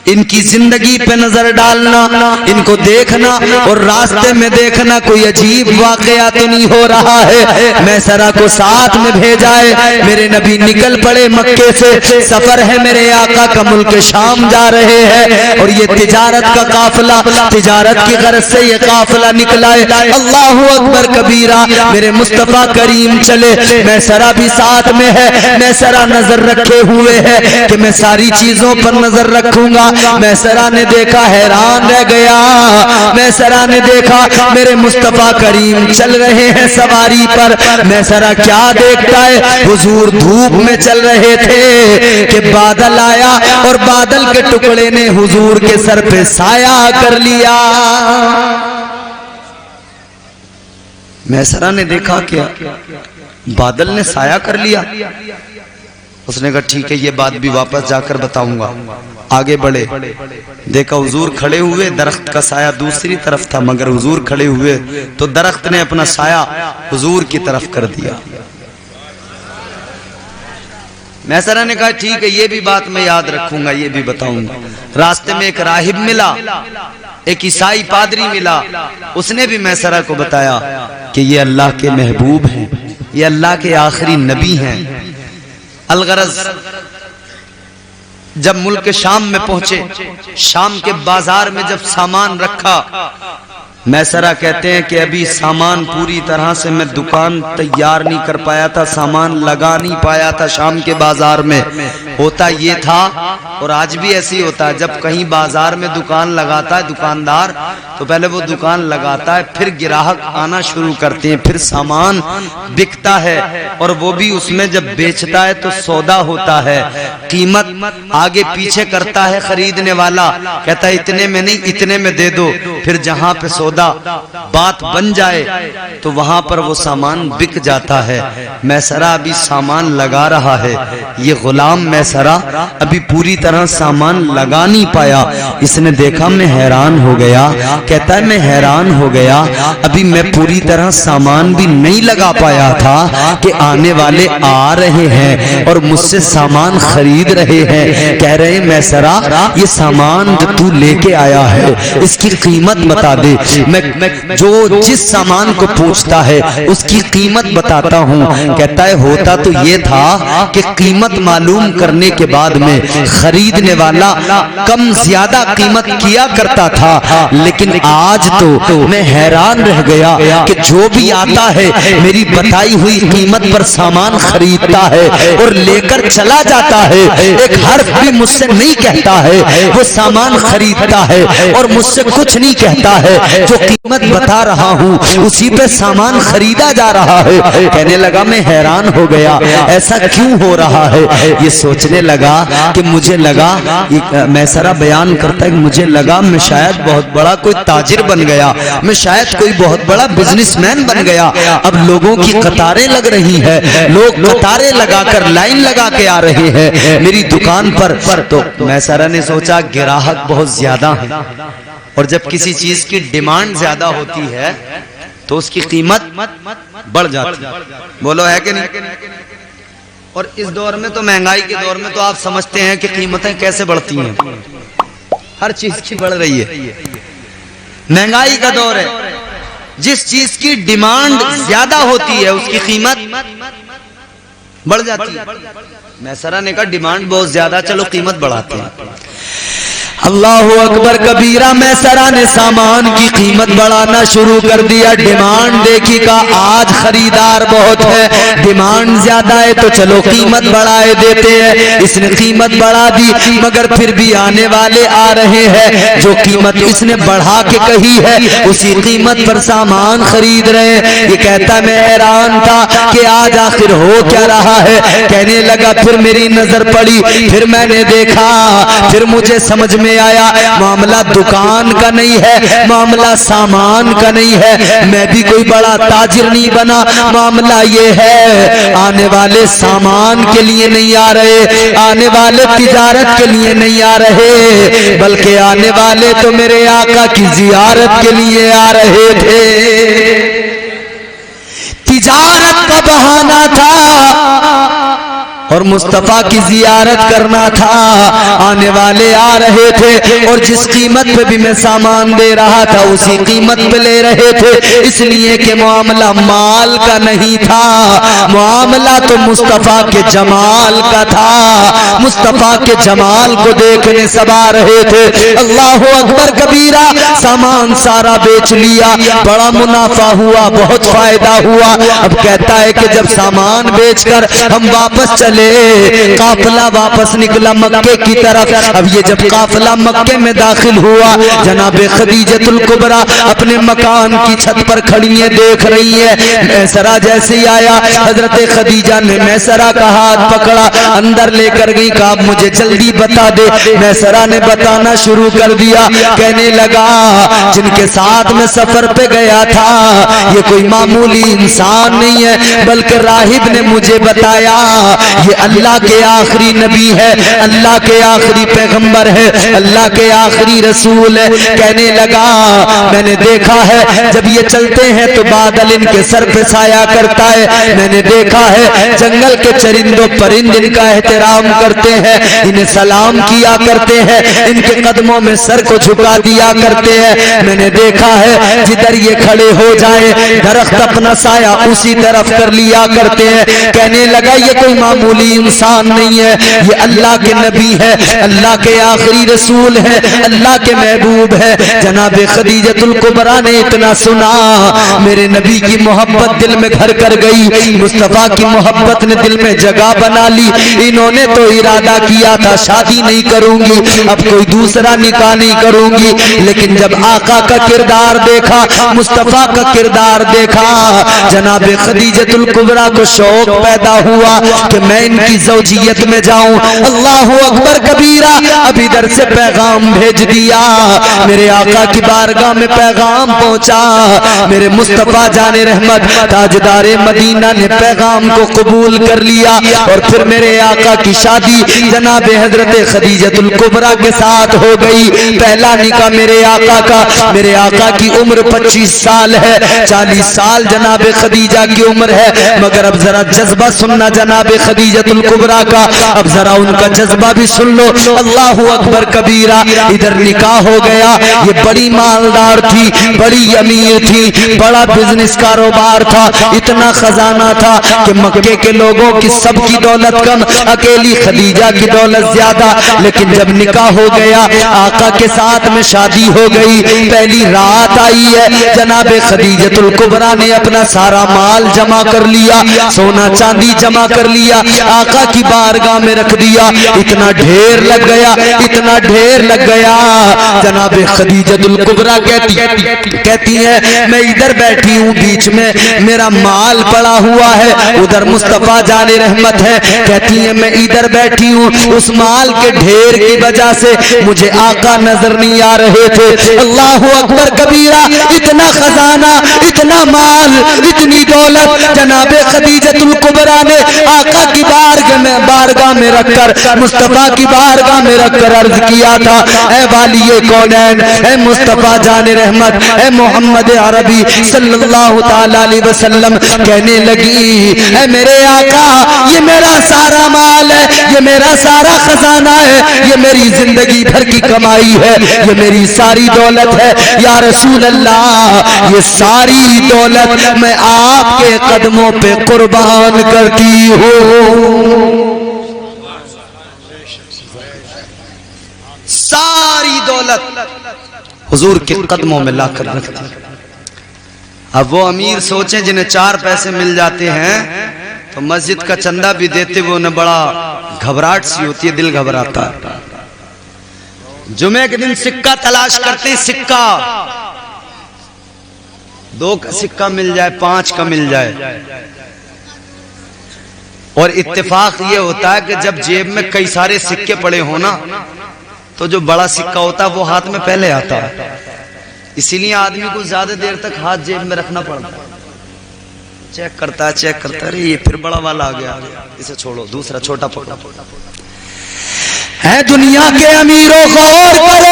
इनकी जिंदगी पे नजर डालना, इनको देखना और रास्ते में देखना कोई अजीब वाकया तो नहीं हो रहा है। मैसरा को साथ में भेजा है। मेरे नबी निकल पड़े मक्के से, सफर है मेरे आका का, मुल्क शाम जा रहे हैं और ये तिजारत का काफिला, तिजारत की गरज से ये काफिला निकला है। अल्लाहु अकबर कबीरा, मेरे मुस्तफा करीम चले, मैसरा भी साथ में है। मैसरा नजर रखे हुए है कि मैं सारी चीजों पर नजर रखूंगा। मैसरा ने देखा, हैरान रह गया। मैसरा ने देखा मेरे मुस्तफा करीम चल रहे हैं सवारी पर। मैसरा क्या देखता है, हुजूर धूप में चल रहे थे कि बादल आया और बादल के टुकड़े ने हुजूर के सर पे साया कर लिया। मैसरा ने देखा क्या बादल ने साया कर लिया। उसने कहा ठीक है, ये बात भी वापस जाकर बताऊंगा। आगे बढ़े, देखा हुजूर खड़े हुए, दरख्त का साया दूसरी तरफ था, मगर हुजूर खड़े हुए तो दरख्त ने अपना साया हुजूर की तरफ कर दिया। मैसरा ने कहा ठीक है, ये भी बात मैं याद रखूंगा, ये भी बताऊंगा। रास्ते में एक राहिब मिला, एक ईसाई पादरी मिला, उसने भी मैसरा को बताया कि ये अल्लाह के महबूब हैं, ये अल्लाह के आखिरी नबी हैं। अलगरज जब मुल्क शाम में पहुंचे, शाम के बाजार में जब सामान रखा, मैसरा कहते हैं कि अभी सामान पूरी तरह से मैं दुकान तैयार नहीं कर पाया था, सामान लगा नहीं पाया था शाम के बाजार में। होता ये था, और आज भी ऐसे ही होता है, जब कहीं बाजार में दुकान लगाता है दुकानदार, तो पहले वो दुकान लगाता है, फिर ग्राहक आना शुरू करते हैं, फिर सामान बिकता है, और वो भी उसमें जब बेचता है तो सौदा होता है, कीमत आगे पीछे करता है खरीदने वाला, कहता है इतने में नहीं इतने में दे दो। फिर जहां पे सौदा बात बन जाए तो वहां पर वो सामान बिक जाता है। मैसरा अभी सामान लगा रहा है, ये गुलाम मैसरा अभी पूरी तरह सामान लगा नहीं पाया। इसने देखा, मैं हैरान हो गया, कहता है मैं हैरान हो गया, अभी मैं पूरी तरह सामान भी नहीं लगा पाया था कि आने वाले आ रहे हैं और मुझसे सामान खरीद रहे हैं। कह रहे मैसरा ये सामान जो तू लेके आया है इसकी कीमत बता दे। मैं जो जिस सामान को पूछता है उसकी कीमत बताता हूँ। कहता है होता तो ये था कि कीमत मालूम करने के बाद में खरीदने वाला कम ज्यादा कीमत किया करता था, लेकिन आज तो मैं हैरान रह गया कि जो भी आता है मेरी बताई हुई कीमत पर सामान खरीदता है और लेकर चला जाता है, एक हर्फ भी मुझसे नहीं कहता है, वो सामान खरीदता है और मुझसे कुछ नहीं कहता है, जो कीमत बता रहा हूँ उसी पे सामान खरीदा जा रहा है। कहने लगा मैं हैरान हो गया, ऐसा क्यों हो रहा है। ये सोचने लगा कि मुझे लगा, मैसरा बयान करता है कि मुझे लगा मैं शायद बहुत बड़ा कोई ताजिर बन गया, मैं शायद कोई बहुत बड़ा बिजनेसमैन बन गया। अब लोगों की कतारें लग रही है, लोग कतारें लगाकर लाइन लगा के आ रहे हैं मेरी दुकान पर। तो मैसरा ने सोचा ग्राहक बहुत ज्यादा है, और जब किसी चीज की डिमांड ज्यादा होती है तो उसकी कीमत बढ़ जाती है। बोलो है कि नहीं। और इस दौर में तो महंगाई के दौर में तो आप समझते हैं कि कीमतें कैसे बढ़ती हैं, हर चीज की बढ़ रही है। महंगाई का दौर है, जिस चीज की डिमांड ज्यादा होती है उसकी कीमत बढ़ जाती है। मैसरा ने कहा डिमांड बहुत ज्यादा, चलो कीमत बढ़ाते हैं। अल्लाह अकबर कबीरा। मैसरा ने सामान की कीमत बढ़ाना शुरू कर दिया। डिमांड देखी का आज खरीदार बहुत है, डिमांड ज्यादा है तो चलो कीमत बढ़ाए देते हैं। इसने कीमत बढ़ा दी, मगर फिर भी आने वाले आ रहे हैं, जो कीमत इसने बढ़ा के कही है उसी कीमत पर सामान खरीद रहे हैं। ये कहता मैं हैरान था कि आज आखिर हो क्या रहा है। कहने लगा फिर मेरी नजर पड़ी, फिर मैंने देखा, फिर मुझे समझ में आया मामला दुकान का नहीं है, मामला सामान का नहीं है, मैं भी कोई बड़ा ताजिर नहीं बना। मामला ये है आने वाले सामान के लिए नहीं आ रहे, आने वाले तिजारत के लिए नहीं आ रहे, बल्कि आने वाले तो मेरे आका की जियारत के लिए आ रहे थे। तिजारत का बहाना था और मुस्तफा की जियारत करना था। आने वाले आ रहे थे और जिस कीमत पे भी मैं सामान दे रहा था उसी कीमत पे ले रहे थे, इसलिए कि मामला माल का नहीं था, मामला तो मुस्तफा के जमाल का था। मुस्तफा के जमाल को देखने सब आ रहे थे। अल्लाह अकबर कबीरा। सामान सारा बेच लिया, बड़ा मुनाफा हुआ, बहुत फायदा हुआ। अब कहता है कि जब सामान बेचकर हम वापस चले, काफिला वापस निकला मक्के की तरफ। अब ये जब काफिला मक्के में दाखिल हुआ, जनाबे खदीजतुल कुबरा अपने मकान की छत पर खड़ी है, देख रही है। मैसरा जैसे ही आया, हजरत खदीजा ने मैसरा का हाथ पकड़ा, अंदर लेकर गई, कहा मुझे जल्दी बता दे। मैसरा ने बताना शुरू कर दिया, कहने लगा जिनके साथ में सफर पे गया था ये कोई मामूली इंसान नहीं है, बल्कि राहिब ने मुझे बताया ये अल्लाह के आखिरी नबी है, अल्लाह के आखिरी पैगंबर है, अल्लाह के आखिरी रसूल है। कहने लगा मैंने देखा है जब ये चलते हैं तो बादल इनके सर पे साया करता है। मैंने देखा है जंगल के चरिंदों परिंद इनका एहतराम करते हैं, इन्हें सलाम किया करते हैं, इनके कदमों में सर को झुका दिया करते हैं। मैंने देखा है जिधर ये खड़े हो जाए दरख्त अपना साया उसी तरफ कर लिया करते हैं। कहने लगा ये कोई मामूली इंसान नहीं है, ये अल्लाह के नबी है, अल्लाह के आखिरी रसूल है, अल्लाह के महबूब है। जनाब खदीजतुल कुबरा ने इतना सुना, मेरे नबी की मोहब्बत दिल में घर कर गई, मुस्तफा की मोहब्बत ने दिल में जगह बना ली। इन्होंने तो इरादा किया था शादी नहीं करूंगी, अब कोई दूसरा निकाह नहीं करूंगी, लेकिन जब आका का किरदार देखा, मुस्तफा का किरदार देखा, जनाब खदीजतुल कुबरा को शौक पैदा हुआ कि मैं इनकी ज़ौजियत में जाऊं। अल्लाह अकबर कबीरा। अब इधर से पैगाम भेज दिया, मेरे आका की बारगाह में पैगाम पहुंचा। मेरे मुस्तफा जाने रहमत ताजदारे मदीना ने पैगाम को कबूल कर लिया और फिर मेरे आका की शादी जनाब हजरत खदीजतुल कुबरा के साथ हो गई। पहला निकाह मेरे आका का, मेरे आका की उम्र 25 साल है, 40 साल जनाब खदीजा की उम्र है। मगर अब जरा जज्बा सुनना जनाब खदीजतुल कुबरा का, अब जरा उनका जज्बा भी सुन लो। अल्लाह अकबर कबीरा। इधर निकाह हो गया। ये बड़ी मालदार थी, बड़ी अमीर थी, बड़ा बिजनेस कारोबार था, इतना खजाना था कि मक्के के लोगों की सबकी दौलत कम, अकेली खदीजा की दौलत ज्यादा। लेकिन जब निकाह हो गया, आका के साथ में शादी हो गई, पहली रात आई है, जनाब खदीजतुल कुबरा ने अपना सारा माल जमा कर लिया, सोना चांदी जमा कर लिया, आका की बारगाह में रख दिया। इतना ढेर लग गया, इतना ढेर लग गया। जनाब खदीजतुल कुबरा कहती है मैं इधर बैठी हूँ बीच में, मेरा माल पड़ा हुआ है, उधर मुस्तफा जाने रहमत है। कहती है मैं इधर बैठी हूँ, उस माल के ढेर की वजह से मुझे आका नजर नहीं आ रहे थे। अल्लाह अकबर कबीरा। इतना खजाना, इतना माल, इतनी दौलत जनाब खदीजतुल कुबरा ने आका की बारगाह में रखकर, मुस्तफा की बारगाह में रखकर अर्ज किया था, ऐ वालिए कौनैन, ऐ मुस्तफा जाने रहमत, ऐ मोहम्मद अरबी सल्लल्लाहु ताला अलैहि वसल्लम। कहने लगी ऐ मेरे आका, ये मेरा सारा माल है, ये मेरा सारा खजाना है, ये मेरी जिंदगी भर की कमाई है, ये मेरी सारी दौलत है। या रसूल अल्लाह, ये सारी दौलत मैं आपके कदमों पे कुर्बान करती हूँ। सारी दौलत हुजूर के कदमों में लाकर रखती। अब वो अमीर सोचे जिन्हें 4 पैसे मिल जाते हैं तो मस्जिद का चंदा भी देते हुए उन्हें बड़ा घबराहट सी होती है, दिल घबराता है। जुमे के दिन सिक्का तलाश करते हैं, सिक्का 2 का सिक्का मिल जाए, 5 का मिल जाए। और इत्तेफाक ये होता है कि जब जेब में कई सारे सिक्के पड़े हो ना, तो जो बड़ा सिक्का होता है वो हाथ में पहले आता है। इसीलिए आदमी को ज्यादा देर तक हाथ जेब में रखना पड़ता है, चेक करता है, चेक करता है, अरे ये फिर बड़ा वाला आ गया, इसे छोड़ो, दूसरा छोटा पकड़ो। है दुनिया के अमीरों गौर करो,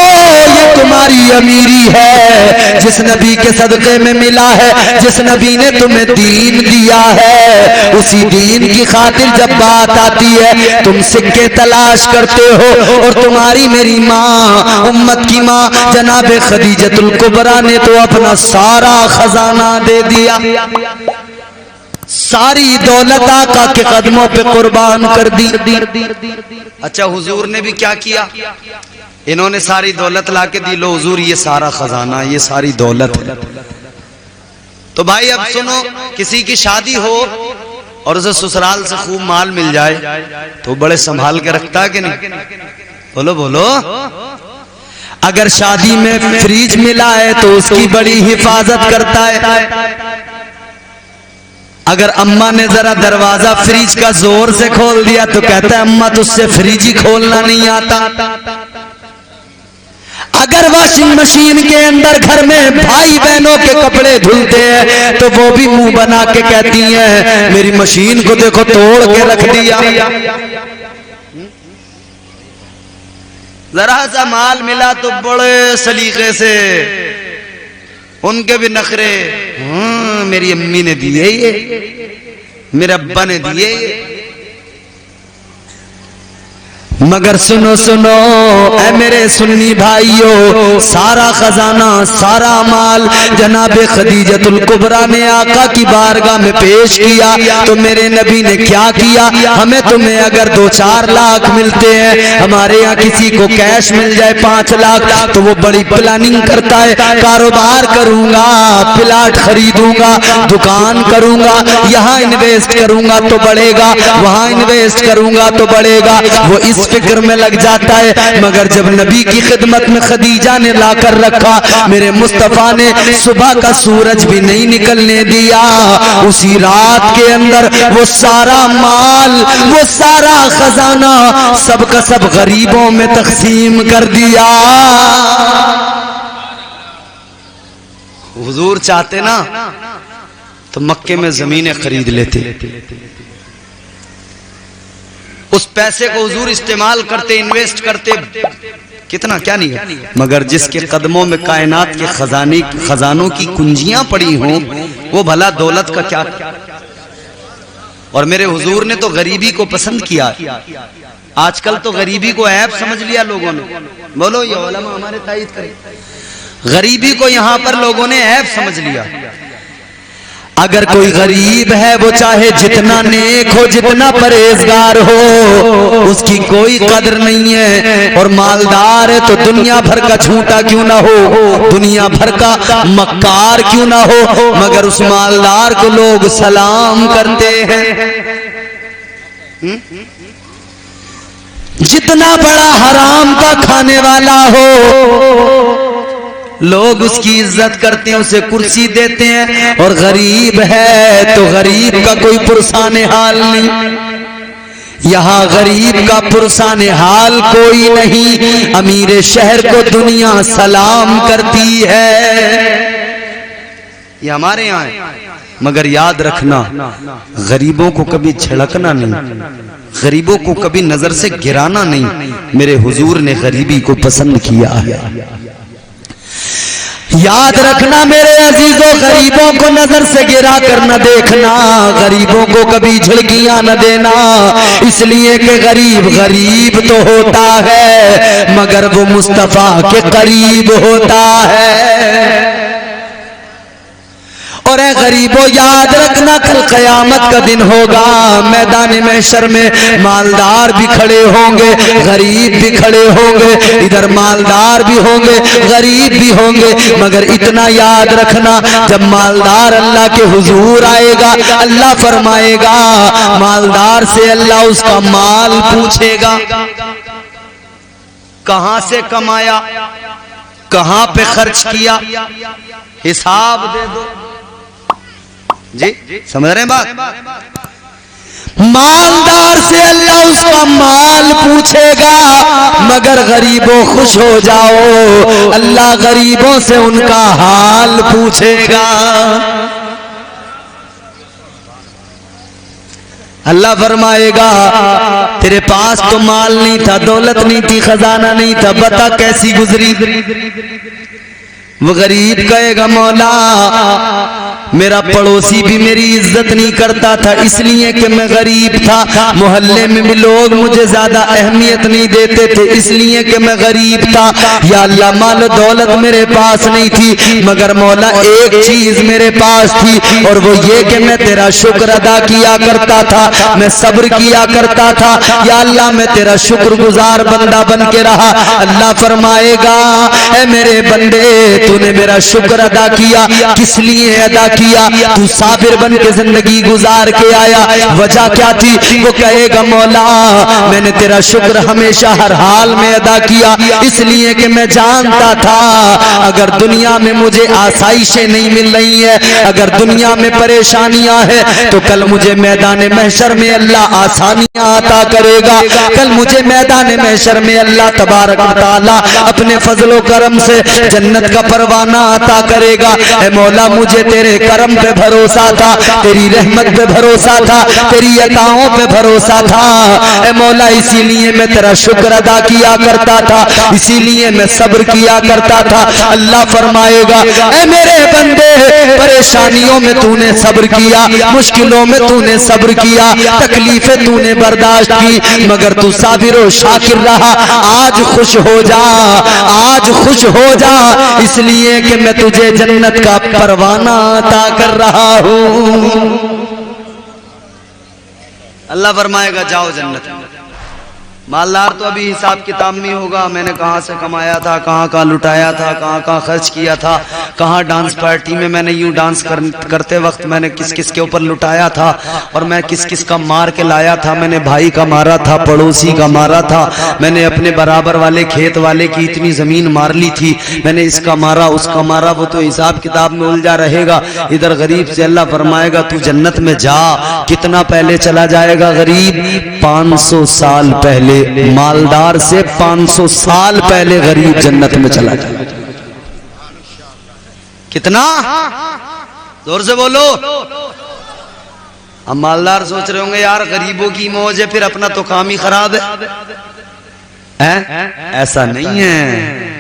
ये तुम्हारी अमीरी है जिस नबी के सदक़े में मिला है, जिस नबी ने तुम्हें दीन दिया है। उसी दीन की खातिर जब बात आती है तुम सिक्के तलाश करते हो। और तुम्हारी मेरी माँ, उम्मत की माँ जनाब खदीजतुल कुबरा ने तो अपना सारा खजाना दे दिया, सारी दौलत आका के कदमों पे कुर्बान कर दी। अच्छा हुजूर ने भी क्या किया, इन्होंने सारी दौलत लाके दी, लो हुजूर ये सारा खजाना, ये सारी दौलत है। तो भाई अब सुनो, किसी की शादी हो और उसे ससुराल से खूब माल मिल जाए तो बड़े संभाल के रखता है कि नहीं? बोलो बोलो। अगर शादी में फ्रिज मिला है तो उसकी बड़ी हिफाजत करता है। अगर अम्मा ने जरा दरवाजा फ्रिज का जोर से खोल दिया तो कहता है अम्मा तुझसे फ्रिज ही खोलना नहीं आता। अगर वॉशिंग मशीन के अंदर घर में भाई बहनों के कपड़े धुलते हैं तो वो भी मुंह बना के कहती हैं मेरी मशीन को देखो तोड़ के रख दिया। जरा सा माल मिला तो बड़े सलीके से उनके भी नखरे, मेरी अम्मी ने दिए ये, मेरे अब्बा ने दिए ये। मगर सुनो सुनो ऐ मेरे सुन्नी भाइयों, सारा खजाना सारा माल जनाबे खदीजतुल कुबरा ने आका की बारगाह में पेश किया तो मेरे नबी ने क्या किया, हमें तुम्हें अगर 2-4 लाख मिलते हैं, हमारे यहाँ किसी को कैश मिल जाए 5 लाख तो वो बड़ी प्लानिंग करता है, कारोबार करूंगा, प्लाट खरीदूंगा, दुकान करूंगा, यहाँ इन्वेस्ट करूंगा तो बढ़ेगा, वहां इन्वेस्ट करूंगा तो बढ़ेगा, वो इस फिक्र में लग जाता है। मगर जब नबी की खिदमत में खदीजा ने लाकर रखा, मेरे मुस्तफा ने सुबह का सूरज भी नहीं निकलने दिया, उसी रात के अंदर वो सारा माल, वो सारा खजाना सब का सब गरीबों में तकसीम कर दिया। हुजूर चाहते ना तो मक्के में जमीनें खरीद लेते, उस पैसे को हुजूर इस्तेमाल करते, इन्वेस्ट करते, कितना क्या नहीं है। मगर जिसके कदमों में कायनात के खजानों की कुंजियां पड़ी हों वो भला दौलत का क्या। और मेरे हुजूर ने तो गरीबी को पसंद किया। आजकल तो गरीबी को ऐब समझ लिया लोगों ने, बोलो ये उलमा हमारे तायद करें, गरीबी को यहां पर लोगों ने ऐब समझ लिया। अगर कोई गरीब है वो चाहे जितना नेक हो, जितना परहेजगार हो, उसकी कोई कदर नहीं है। और मालदार है तो दुनिया भर का झूठा क्यों ना हो, दुनिया भर का मक्कार क्यों ना हो, मगर उस मालदार को लोग सलाम करते हैं। जितना बड़ा हराम का खाने वाला हो लोग उसकी इज्जत करते हैं, उसे कुर्सी देते हैं। और गरीब है तो गरीब का कोई पुरसाने हाल नहीं। यहाँ गरीब का पुरसाने हाल कोई नहीं। अमीर शहर को दुनिया सलाम करती है। ये हमारे यहाँ है। मगर याद रखना, गरीबों को कभी झड़कना नहीं, गरीबों को कभी नजर से गिराना नहीं। मेरे हुजूर ने गरीबी को पसंद किया है। याद रखना मेरे अजीजों, गरीबों को नजर से गिरा कर न देखना, गरीबों को कभी झुलकियां न देना, इसलिए कि गरीब गरीब तो होता है मगर वो मुस्तफा के करीब होता है। और गरीबों याद रखना, कल कयामत का दिन होगा, मैदान महशर में मालदार भी खड़े होंगे, गरीब भी खड़े होंगे, इधर मालदार भी होंगे, गरीब भी होंगे। मगर इतना याद रखना, जब मालदार अल्लाह के हुजूर आएगा, अल्लाह फरमाएगा, मालदार से अल्लाह उसका माल पूछेगा, कहां से कमाया, कहां पे खर्च किया, हिसाब दे दो। जी समझ रहे हैं बात? मालदार से अल्लाह उसका माल पूछेगा, मगर गरीबों खुश हो जाओ, अल्लाह गरीबों से उनका हाल पूछेगा। अल्लाह फरमाएगा, तेरे पास तो माल नहीं था, दौलत नहीं थी, खजाना नहीं था, बता कैसी गुजरी। वो गरीब कहेगा, मौला मेरा पड़ोसी भी मेरी इज्जत नहीं करता था इसलिए कि मैं गरीब था, मोहल्ले में भी लोग मुझे ज्यादा अहमियत नहीं देते थे इसलिए कि मैं गरीब था। या अल्लाह माल दौलत मेरे पास नहीं थी, मगर मौला एक चीज मेरे पास थी, और वो ये कि मैं तेरा शुक्र अदा किया करता था, मैं सब्र किया करता था। या अल्लाह मैं तेरा शुक्रगुजार बंदा बन के रहा। अल्लाह फरमाएगा, ऐ मेरे बंदे तूने मेरा शुक्र अदा किया, किस लिए अदा किया, तू साबिर बन के जिंदगी गुजार के आया, वजह क्या थी? वो कहेगा मौला मैंने तेरा शुक्र हमेशा हर हाल में अदा किया, इसलिए कि मैं जानता था अगर दुनिया में मुझे आसाइशें नहीं मिल रही है, अगर दुनिया में परेशानियां हैं, तो कल मुझे मैदान महशर में अल्लाह आसानियां अता करेगा, कल मुझे मैदान महशर में अल्लाह तबारक व तआला अपने फजलो करम से जन्नत का परवाना अता करेगा। ए मौला मुझे तेरे करम पे भरोसा था, तेरी रहमत पे भरोसा था, तेरी अताओं पे भरोसा था। ए मौला इसीलिए मैं तेरा शुक्र अदा किया करता था, इसीलिए मैं सब्र किया करता था। अल्लाह फरमाएगा ए मेरे बंदे परेशानियों में तूने सब्र किया, मुश्किलों में तूने सब्र किया, तकलीफें तूने बर्दाश्त की, मगर तू साबिर और शाकिर रहा। आज खुश हो जा, आज खुश हो जा, इसलिए कि मैं तुझे जन्नत का परवाना अता कर रहा हूं। अल्लाह फरमाएगा जाओ जन्नत में। मालदार तो अभी हिसाब किताब नहीं होगा, मैंने कहाँ से कमाया था, कहाँ कहाँ लुटाया था, कहाँ कहाँ खर्च किया था, कहाँ डांस पार्टी में मैंने यूं डांस करते वक्त मैंने किस किस के ऊपर लुटाया था, और मैं किस किस का मार के लाया था। मैंने भाई का मारा था, पड़ोसी का मारा था, मैंने अपने बराबर वाले खेत वाले की इतनी जमीन मार ली थी, मैंने इसका मारा उसका मारा। वो तो हिसाब किताब में उलझा रहेगा। इधर गरीब से अल्लाह फरमाएगा तू जन्नत में जा। कितना पहले चला जाएगा गरीब? 500 साल पहले। मालदार से 500 साल पहले गरीब जन्नत में चला जाए। कितना जोर से बोलो। अब मालदार सोच रहे होंगे यार गरीबों की मौज है, फिर अपना तो काम ही खराब है? ऐसा नहीं है।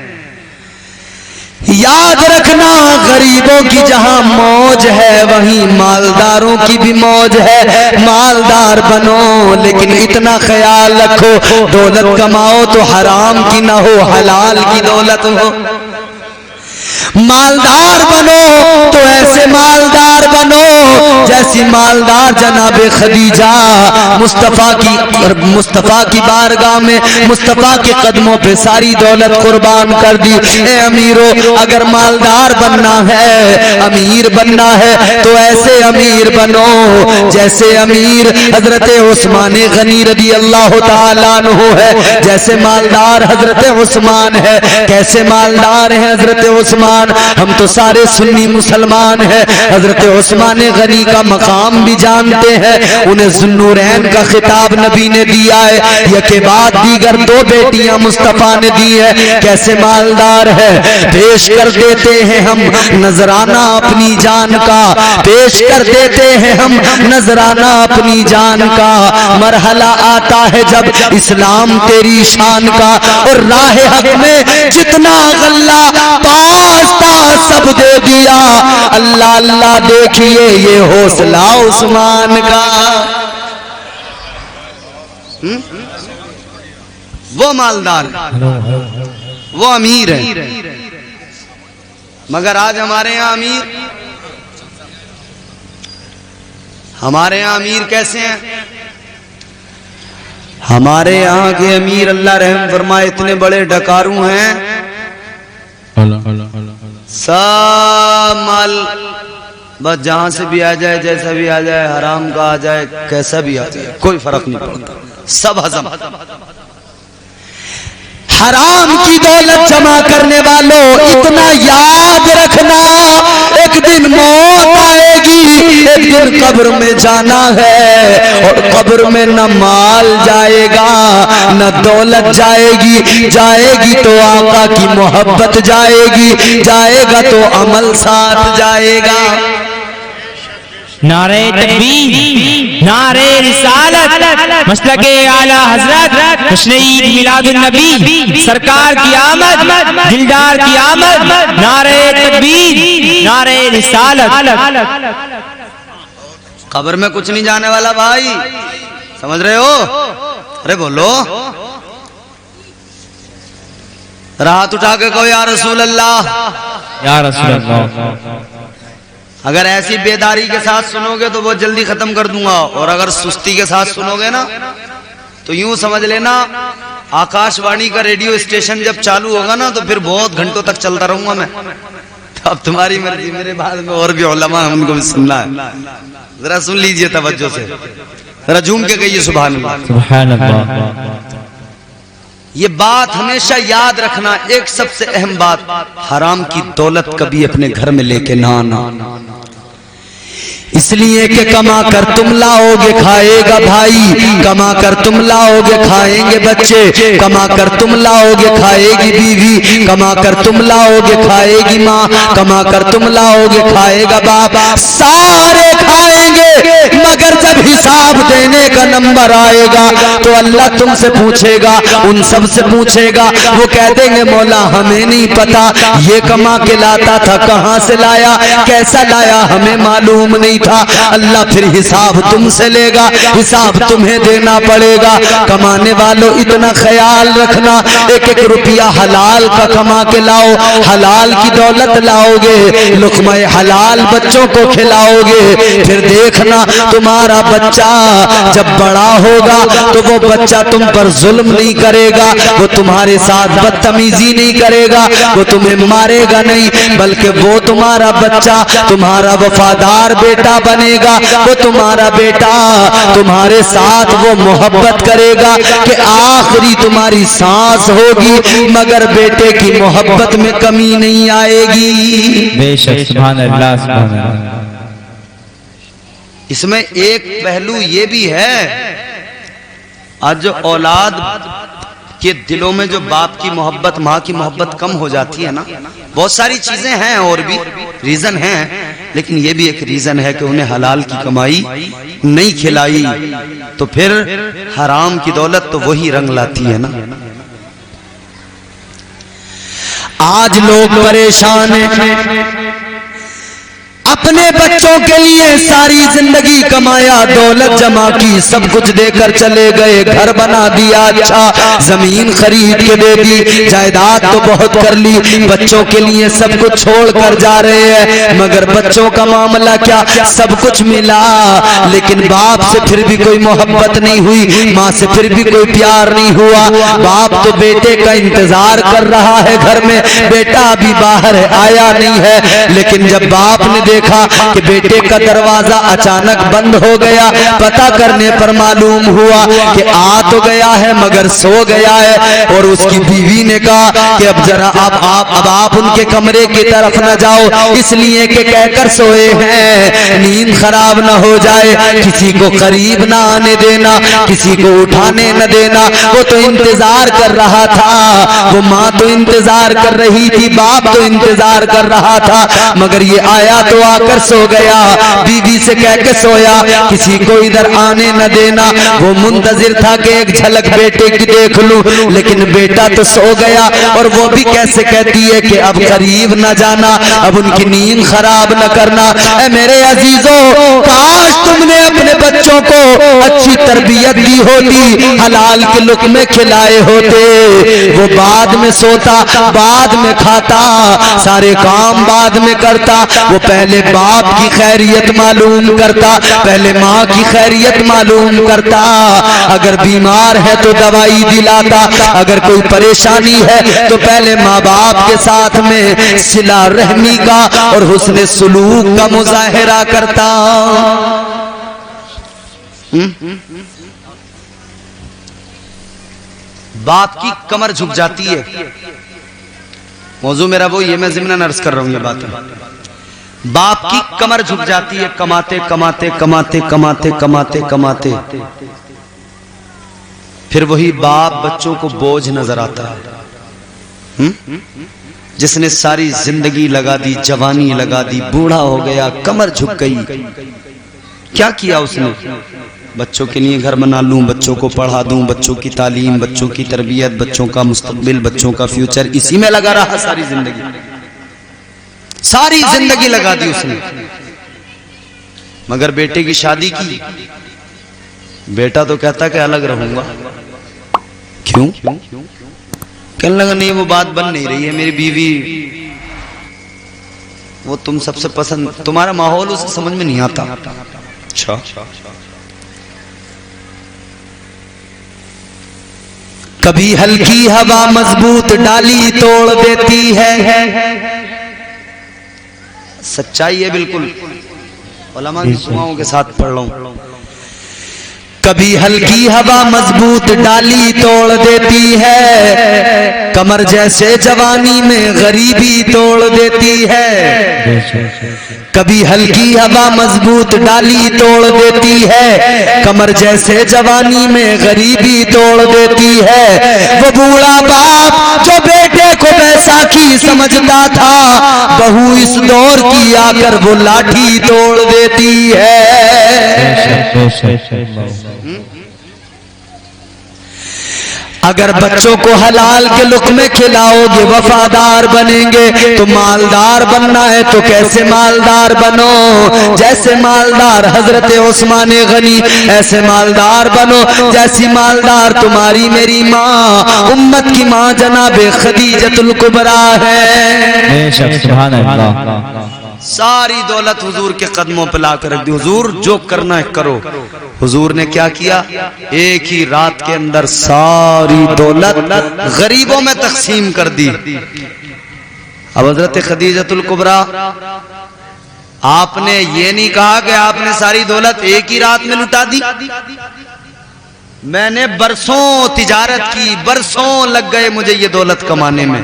याद रखना गरीबों की जहां मौज है वहीं मालदारों की भी मौज है। मालदार बनो लेकिन इतना ख्याल रखो दौलत कमाओ तो हराम की ना हो, हलाल की दौलत हो। मालदार बनो तो ऐसे मालदार बनो जैसी मालदार जनाबे खदीजा मुस्तफा की बारगाह में मुस्तफा के कदमों पे सारी दौलत कुर्बान कर दी। ए अमीरो अगर मालदार बनना है, अमीर बनना है तो ऐसे अमीर बनो जैसे अमीर हजरत उस्मान गनी रदी अल्लाह ताला अन्हु है, जैसे मालदार हजरत उस्मान है। कैसे मालदार है हजरत उस्मान? हम तो सारे सुन्नी मुसलमान हैं, हजरत उस्मान गनी का मकाम भी जानते हैं। उन्हें ज़ुन्नूरैन का खिताब नबी ने दिया है, यके बाद दीगर 2 बेटियां मुस्तफा ने दी है। कैसे मालदार है? पेश कर देते हैं हम नजराना अपनी जान का, पेश कर देते हैं हम नजराना अपनी जान का। मरहला आता है जब इस्लाम तेरी शान का, और राह हक में जितना गल्ला पास सब दे दिया। अल्लाह अल्लाह देखिए ये हौसला उस्मान का। वो मालदार वो अमीर है। मगर आज हमारे यहाँ अमीर कैसे हैं? हमारे यहाँ के अमीर अल्लाह रहम फरमाए इतने बड़े डकारू हैं, सब माल बस जहां से भी आ जाए, जैसा भी आ जाए, हराम का आ जाए, कैसा भी आ जाए, कोई फर्क नहीं पड़ता, सब हजम। हराम की दौलत जमा करने वालों इतना याद रखना एक दिन मौत आएगी, एक दिन कब्र में जाना है, और कब्र में न माल जाएगा न दौलत जाएगी, जाएगी तो आका की मोहब्बत जाएगी, जाएगा तो अमल साथ जाएगा। नारे तकबीर, नारे रिसालत, मसलके आला हजरत जश्न ईद मिलादुन नबी, सरकार की आमद, दिलदार की आमद। नारे तकबीर, नारे रिसालत। कब्र में कुछ नहीं जाने वाला भाई, समझ रहे हो? अरे बोलो, राहत उठा के कहो या रसूल अल्लाह, या रसूल अल्लाह। अगर ऐसी बेदारी के साथ सुनोगे तो बहुत जल्दी खत्म कर दूंगा, और अगर सुस्ती के साथ सुनोगे ना तो यूं समझ लेना आकाशवाणी का रेडियो स्टेशन जब चालू होगा ना तो फिर बहुत घंटों तक चलता रहूंगा मैं। तो अब तुम्हारी मर्जी, मेरे बाद में और भी उलमा हैं, उनको भी सुनना है। जरा सुन लीजिए तवज्जो से, जरा झूम के कहिए सुभान अल्लाह। सुभान अल्लाह। ये बात हमेशा याद रखना, एक सबसे अहम बात, हराम की दौलत कभी अपने घर में लेके ना आना, इसलिए कि कमा कर तुम लाओगे खाएगा भाई, कमा कर तुम लाओगे खाएंगे बच्चे, कमा कर तुम लाओगे खाएगी बीवी, कमा कर तुम लाओगे खाएगी माँ, कमा कर तुम लाओगे खाएगा बाप, सारे खाएंगे मगर जब हिसाब देने का नंबर आएगा तो अल्लाह तुमसे पूछेगा, उन सब से पूछेगा। वो कह देंगे मौला हमें नहीं पता, ये कमा के लाता था, कहाँ से लाया, कैसा लाया, हमें मालूम नहीं था। अल्लाह फिर हिसाब तुमसे लेगा, हिसाब तुम्हें देना पड़ेगा। कमाने वालों इतना ख्याल रखना, एक एक रुपया हलाल का कमा के लाओ, हलाल की दौलत लाओगे, लुक़्मा हलाल बच्चों को खिलाओगे, फिर देखना तुम्हारा बच्चा जब बड़ा होगा तो वो बच्चा तुम पर जुल्म नहीं करेगा, वो तुम्हारे साथ बदतमीजी नहीं करेगा, वो तुम्हें मारेगा नहीं, बल्कि वो तुम्हारा बच्चा तुम्हारा वफादार बेटा बनेगा, वो तुम्हारा बेटा तुम्हारे साथ वो मोहब्बत करेगा कि आखिरी तुम्हारी सांस होगी, मगर बेटे की मोहब्बत में कमी नहीं आएगी। बेशक सुभान अल्लाह, सुभान अल्लाह। इसमें एक पहलू ये भी है, आज जो औलाद के दिलों में जो बाप की मोहब्बत, माँ की मोहब्बत कम हो जाती है ना, बहुत सारी चीजें हैं और भी रीजन हैं, लेकिन ये भी एक रीजन है कि उन्हें हलाल की कमाई नहीं खिलाई, तो फिर हराम की दौलत तो वही रंग लाती है ना। आज लोग परेशान हैं, अपने बच्चों के लिए सारी जिंदगी कमाया, दौलत जमा की, सब कुछ देकर चले गए, घर बना दिया, अच्छा जमीन खरीद के दे दी, जायदाद तो बहुत कर ली, बच्चों के लिए सब कुछ छोड़ कर जा रहे हैं, मगर बच्चों का मामला क्या, सब कुछ मिला लेकिन बाप से फिर भी कोई मोहब्बत नहीं हुई, माँ से फिर भी कोई प्यार नहीं हुआ। बाप तो बेटे का इंतजार कर रहा है घर में, बेटा अभी बाहर आया नहीं है, लेकिन जब बाप ने देखा कि बेटे का दरवाजा अचानक बंद हो गया, पता करने पर मालूम हुआ कि आ तो गया है मगर सो गया है, और उसकी बीवी ने कहा कि अब जरा अब आप उनके कमरे की तरफ न जाओ, इसलिए कि कहकर सोए हैं, नींद खराब न हो जाए, किसी को करीब ना आने देना, किसी को उठाने न देना। वो तो इंतजार कर रहा था, वो माँ तो इंतजार कर रही थी, बाप तो इंतजार कर रहा था, मगर ये आया तो आकर सो गया, बीवी से कह के सोया, किसी को इधर आने न देना। वो मुंतजिर था कि एक झलक बेटे की देख लूं, लेकिन बेटा तो सो गया, और वो भी कैसे कहती है कि अब करीब न जाना, अब उनकी नींद खराब न करना। ऐ मेरे अजीजों, काश तुमने अपने बच्चों को अच्छी तरबियत दी होती, हलाल के लुक़्मे खिलाए होते, वो बाद में सोता, बाद में खाता, सारे काम बाद में करता, वो पहले बाप की खैरियत मालूम करता, पहले माँ की खैरियत मालूम करता, अगर बीमार है तो दवाई दिलाता, अगर कोई परेशानी है तो पहले माँ बाप के साथ में सिला रहमी का और हुस्न सुलूक का मुजाहिरा करता। बाप की कमर झुक जाती है, मौजू मेरा वो ये, मैं ज़िम्ना नर्स कर रहा हूं ये बात। बाप की कमर झुक जाती है, कमाते कमाते कमाते कमाते कमाते कमाते, फिर वही बाप बच्चों को बोझ नजर आता है। जिसने सारी जिंदगी लगा दी, जवानी लगा दी, बूढ़ा हो गया, कमर झुक गई, क्या किया उसने? बच्चों के लिए घर बना लूं, बच्चों को पढ़ा दूं, बच्चों की तालीम, बच्चों की तरबियत, बच्चों का मुस्तकबिल, बच्चों का फ्यूचर, इसी में लगा रहा सारी जिंदगी, सारी जिंदगी लगा दी उसने। मगर बेटे की शादी की, बेटा तो कहता कि अलग रहूंगा। क्यों? कहने लगा नहीं वो बात बन नहीं रही है, मेरी बीवी वो तुम सबसे पसंद, तुम्हारा माहौल उसे समझ में नहीं आता। अच्छा, कभी हल्की हवा मजबूत डाली तोड़ देती है, सच्चाई है बिल्कुल, उलमा की दुआओं के साथ पढ़ रहा हूं। कभी हल्की हवा मजबूत डाली तोड़ देती है, कमर जैसे जवानी में गरीबी तोड़ देती है। कभी हल्की हवा मजबूत डाली तोड़ देती है, कमर जैसे जवानी में गरीबी तोड़ देती है। वो बूढ़ा बाप जो बेटे को बैसाखी समझता था, बहू इस दौर की आकर वो लाठी तोड़ देती है। अगर बच्चों को हलाल के लुक़्मे खिलाओगे वफादार बनेंगे, तो मालदार बनना है तो कैसे मालदार बनो, जैसे मालदार हजरत उस्मान गनी ऐसे मालदार बनो जैसी मालदार तुम्हारी मेरी माँ उम्मत की माँ जनाबे खदीजतुल कुबरा है। सुभान अल्लाह। सारी दौलत हुजूर के कदमों पे ला कर रख दी। हुजूर जो करना है करो। हुजूर ने क्या किया, एक ही रात के अंदर सारी दौलत गरीबों में तकसीम कर दी। अब हजरत खदीजतुल कुबरा, आपने ये नहीं कहा कि आपने सारी दौलत एक ही रात में लुटा दी। मैंने बरसों तिजारत की, बरसों लग गए मुझे ये दौलत कमाने में,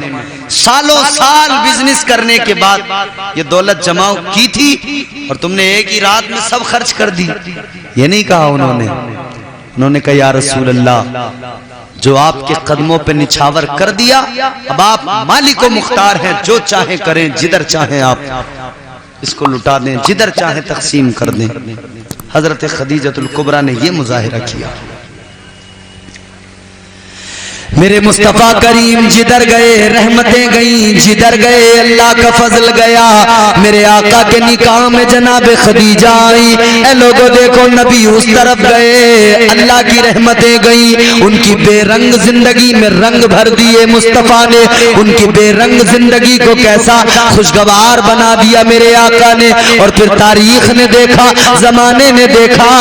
सालों साल बिजनेस करने के बाद ये दौलत जमा की थी और तुमने एक ही रात में सब खर्च कर दी। ये नहीं कहा उन्होंने कहा या रसूल अल्लाह, जो आपके कदमों पे निछावर कर दिया, अब आप मालिक व मुख्तार हैं, जो चाहे करें, जिधर चाहे आप इसको लुटा दें, जिधर चाहे तकसीम कर दें। हजरत खदीजतुल कुबरा ने यह मुजाहिरा किया। मेरे मुस्तफा करीम जिधर गए रहमतें गई, जिधर गए अल्लाह का फजल गया। मेरे आका के निकाह में जनाबे खदीजा आई। ए लोगों देखो, नबी उस तरफ गए, अल्लाह की रहमतें गई, उनकी बेरंग जिंदगी में रंग भर दिए मुस्तफा ने। उनकी बेरंग जिंदगी को कैसा खुशगवार बना दिया मेरे आका ने। और फिर तारीख ने देखा, जमाने ने देखा,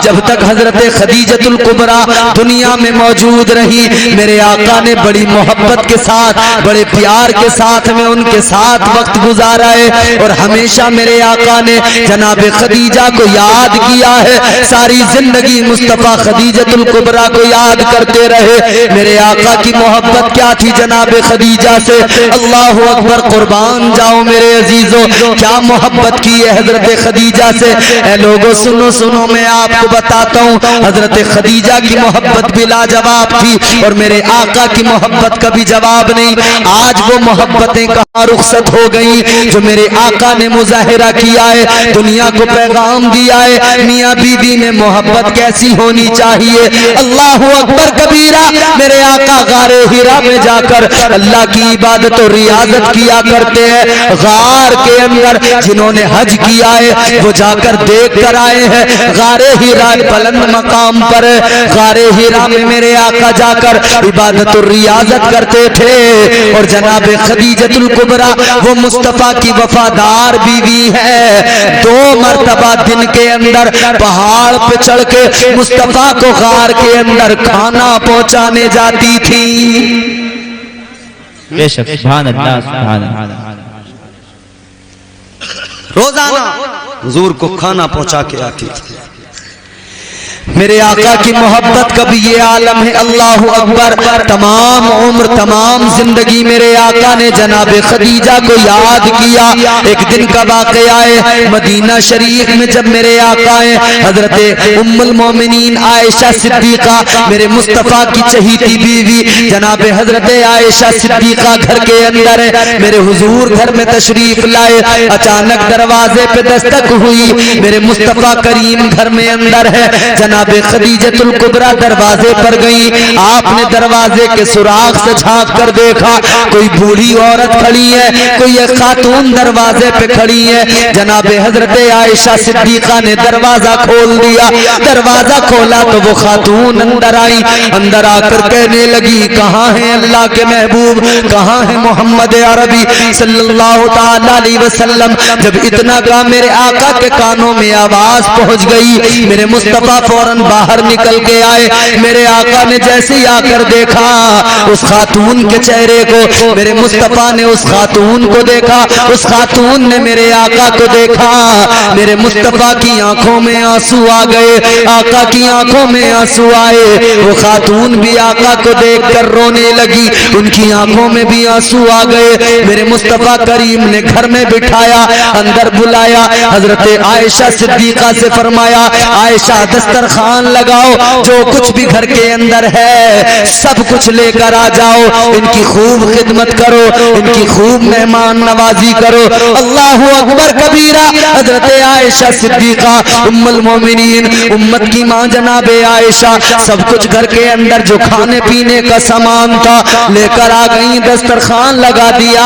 जब तक हजरत खदीजतुल कुबरा दुनिया में मौजूद रही, मेरे आका ने बड़ी मोहब्बत के साथ, बड़े प्यार के साथ में उनके साथ वक्त गुजारा है। और हमेशा मेरे आका ने जनाबे खदीजा को याद किया है। सारी जिंदगी मुस्तफा खदीजतुल कुबरा को याद करते रहे। मेरे आका की मोहब्बत क्या थी जनाबे खदीजा से, अल्लाह अकबर, कुर्बान जाओ मेरे अजीजों, क्या मोहब्बत की है हजरत खदीजा से। ए लोगों सुनो सुनो, मैं आपको बताता हूँ, हजरत खदीजा की मोहब्बत भी लाजवाब थी और मेरे आका की मोहब्बत का भी जवाब नहीं। आज वो मोहब्बतें कहाँ रुखसत हो गई जो मेरे आका ने मुजाहिरा किया है, दुनिया को पैगाम दिया है, मियाँ बीवी में मोहब्बत कैसी होनी चाहिए। अल्लाह अकबर कबीरा। मेरे आका गारे हिरा में जाकर अल्लाह की इबादत और रियाजत किया करते हैं। गार के अंदर जिन्होंने हज किया है वो जाकर देख कर आए हैं। गारे हिरा बुलंद मकाम पर, गारे हिरा में मेरे आका जाकर इबादत और रियाजत करते थे। और जनाबे खदीजतुल कुबरा वो मुस्तफा की वफादार बीवी है। 2 मरतबा दिन के अंदर पहाड़ पे चढ़ के मुस्तफा को गार के अंदर खाना पहुंचाने जाती थी। बेशक, सुभान अल्लाह, सुभान अल्लाह। रोजाना हुजूर को खाना पहुंचा के आती थी। मेरे आका की मोहब्बत का भी ये आलम है। अल्लाह अकबर। तमाम उम्र, तमाम जिंदगी मेरे आका ने जनाबे खदीजा को याद किया। एक दिन का वाक़या है, मदीना शरीफ में जब मेरे आका है हजरत उम्मुल मोमिनीन आयशा सिद्दीका, मेरे मुस्तफ़ा की चहीती बीवी जनाबे हजरत आयशा सिद्दीका घर के अंदर है। मेरे हुजूर घर में तशरीफ लाए, अचानक दरवाजे पे दस्तक हुई। मेरे मुस्तफ़ा करीम घर में अंदर है। जनाबे खदीजतुल कुबरा दरवाजे पर गई। आपने दरवाजे के सुराख से झांक कर देखा, कोई बूढ़ी औरत खड़ी है, कोई एक खातून दरवाजे पे खड़ी है। जनाबे हजरत आयशा सिद्दीका ने दरवाजा खोल दिया। दरवाजा खोला तो वो खातून अंदर आई। अंदर आकर कहने लगी, कहाँ है अल्लाह के महबूब, कहाँ है मोहम्मद अरबी सल्लल्लाहु ताला अलैहि वसल्लम। जब इतना का मेरे आका के कानों में आवाज पहुंच गई, मेरे मुस्तफा फौरन बाहर निकल के आए। मेरे आका ने जैसे ही आकर देखा उस खातून के चेहरे को, मेरे मुस्तफा ने उस खातून को देखा, उस खातून ने मेरे आका को देखा। मेरे मुस्तफा की आंखों में आंसू आ गए, आका की आंखों में आंसू आए। वो खातून भी आका को देखकर रोने लगी, उनकी आंखों में भी आंसू आ गए। मेरे मुस्तफा करीम ने घर में बिठाया, अंदर बुलाया, हजरत आयशा सिद्दीका से फरमाया, आयशा दस्तरखान लगाओ, जो कुछ भी घर के अंदर है सब कुछ लेकर आ जाओ, इनकी खूब खिदमत करो, इनकी खूब मेहमान नवाजी करो। अल्लाहु अकबर कबीरा। हजरत आयशा सिद्दीका उम्मुल मोमिनीन, उम्मत की मां जनाबे आयशा सब कुछ घर के अंदर जो खाने पीने का सामान था लेकर आ गई, दस्तरखान लगा दिया।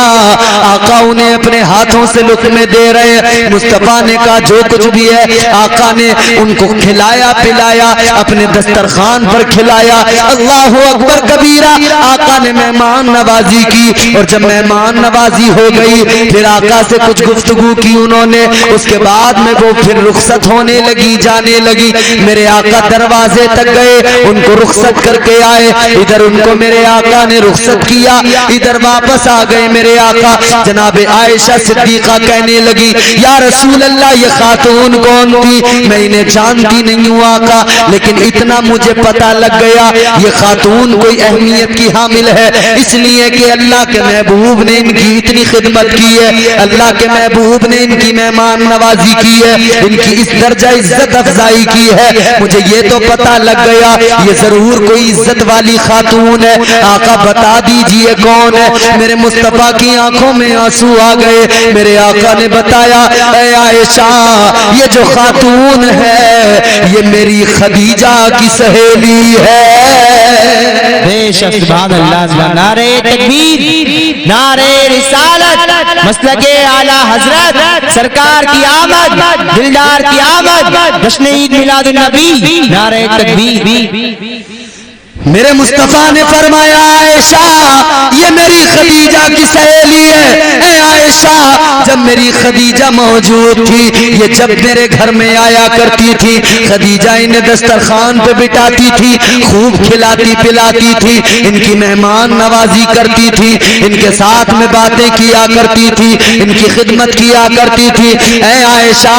आका उन्हें अपने हाथों से लुक़्मे दे रहे। मुस्तफा ने कहा जो कुछ भी है, आका ने उनको खिलाया पिलाया, अपने दस्तरखान पर खिलाया। अल्लाहु अकबर कबीरा। आका ने मेहमान नवाजी की, और जब मेहमान नवाजी हो गई फिर आका से कुछ गुफ्तगू की उन्होंने, उसके बाद में वो फिर रुखसत होने लगी, जाने लगी। मेरे आका दरवाजे तक गए, उनको रुखसत करके आए, इधर उनको मेरे आका ने रुखसत किया, इधर वापस आ गए। मेरे आका जनाबे आयशा सिद्दीका कहने लगी, या रसूल अल्लाह ये खातून कौन थी? मैं इन्हें जानती नहीं हूँ आका, लेकिन इतना मुझे पता लग गया ये खातून कोई अहमियत की हामिल है, इसलिए कि अल्लाह के महबूब ने इनकी इतनी खिदमत की है, अल्लाह के महबूब ने इनकी मेहमान नवाजी की है, इनकी इस दर्जा इज्जत अफजाई की है। मुझे ये तो पता लग गया ये जरूर कोई इज्जत वाली खातून है। आका बता दीजिए कौन है? मेरे मुस्तफा की आंखों में आंसू आ गए। मेरे आका ने बताया, ऐ आयशा ये जो खातून है ये मेरी खदीजा की सहेली है। बेशक सुभान अल्लाह। नारे तकबीर, नारे रिसालत, मसलके आला हजरत, सरकार की आमद, दिलदार की आमद, जश्न ईद मिलादुन नबी, नारे तकबीर। मेरे मुस्तफा ने फरमाया, आयशा ये मेरी खदीजा की सहेली है। ऐ आयशा जब मेरी खदीजा मौजूद थी, ये जब मेरे घर में आया करती थी, खदीजा इन्हें दस्तरखान पे बिठाती थी, खूब खिलाती पिलाती थी, इनकी मेहमान नवाजी करती थी, इनके साथ में बातें किया करती थी, इनकी खिदमत किया करती थी। ऐ आयशा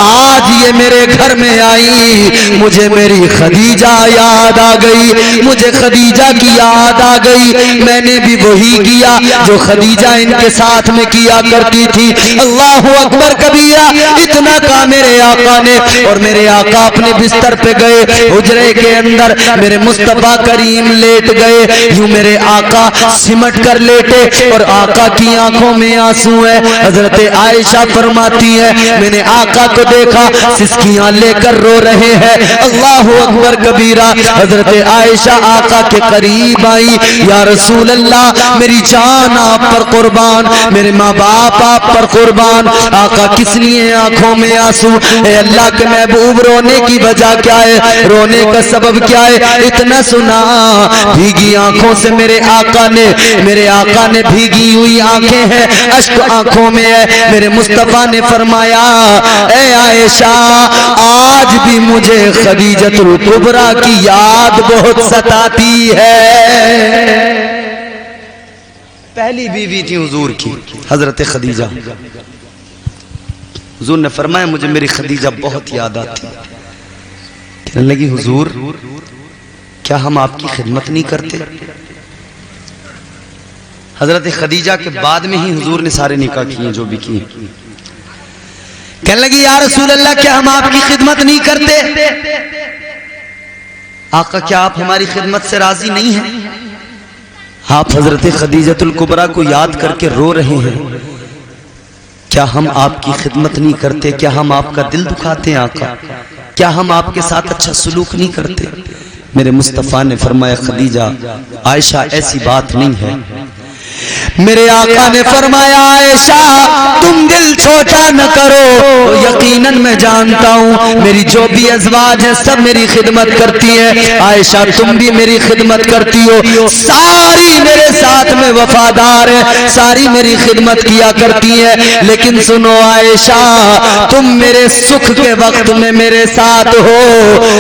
आज ये मेरे घर में आई, मुझे मेरी खदीजा याद आ गई, मुझे खदीजा की याद आ गई। मैंने भी वही किया जो खदीजा इनके साथ में किया करती थी। अल्लाहु अकबर कबीरा। इतना कहा मेरे आका ने, और मेरे आका अपने बिस्तर पे गए, हुजरे के अंदर मेरे मुस्तफा करीम लेट गए। यूं मेरे आका सिमट कर लेटे और आका की आंखों में आंसू है। हजरत आयशा फरमाती है, मैंने आका को देखा सिसकियां लेकर रो रहे हैं। अल्लाहु अकबर कबीरा। हजरत आयशा आका के करीब आई, या रसूल अल्लाह मेरी जान आप पर कुर्बान, मेरे माँ बाप आप पर कुर्बान। आका किस लिए आंखों में आंसू? अल्लाह के महबूब रोने की वजह क्या है, रोने का सबब क्या है? इतना सुना, भीगी आंखों से मेरे आका ने भीगी हुई आंखें हैं, अश्क आंखों में है। मेरे मुस्तफा ने फरमाया, ऐ आयशा आज भी मुझे खदीजतुल कुबरा की याद बहुत सताती है। पहली बीवी थी हुजूर की, हजरत खदीजा। हुजूर ने फरमाया मुझे मेरी खदीजा बहुत याद आती। कहने लगी, हुजूर क्या हम आपकी खिदमत नहीं करते? हजरत खदीजा के बाद में ही हुजूर ने सारे निकाह किए जो भी किए। कहने लगी, या रसूल अल्लाह क्या हम आपकी खिदमत नहीं करते? आका क्या आप हमारी खिदमत से राजी नहीं हैं? आप हजरत खदीजतुल कुबरा को याद करके रो रहे हैं, क्या हम आपकी खिदमत नहीं करते? क्या हम आपका दिल दुखाते हैं आका? क्या हम आपके साथ अच्छा सलूक नहीं करते? मेरे मुस्तफा ने फरमाया, खदीजा आयशा ऐसी बात नहीं है, मेरे आका ने फरमाया आयशा तुम दिल छोटा न करो, तो यकीनन मैं जानता हूँ मेरी जो भी अज़वाज है सब मेरी खिदमत करती है, आयशा तुम भी मेरी खिदमत करती हो, सारी मेरे साथ में वफादार है, सारी मेरी खिदमत किया करती है। लेकिन सुनो आयशा तुम मेरे सुख के वक्त में मेरे साथ हो,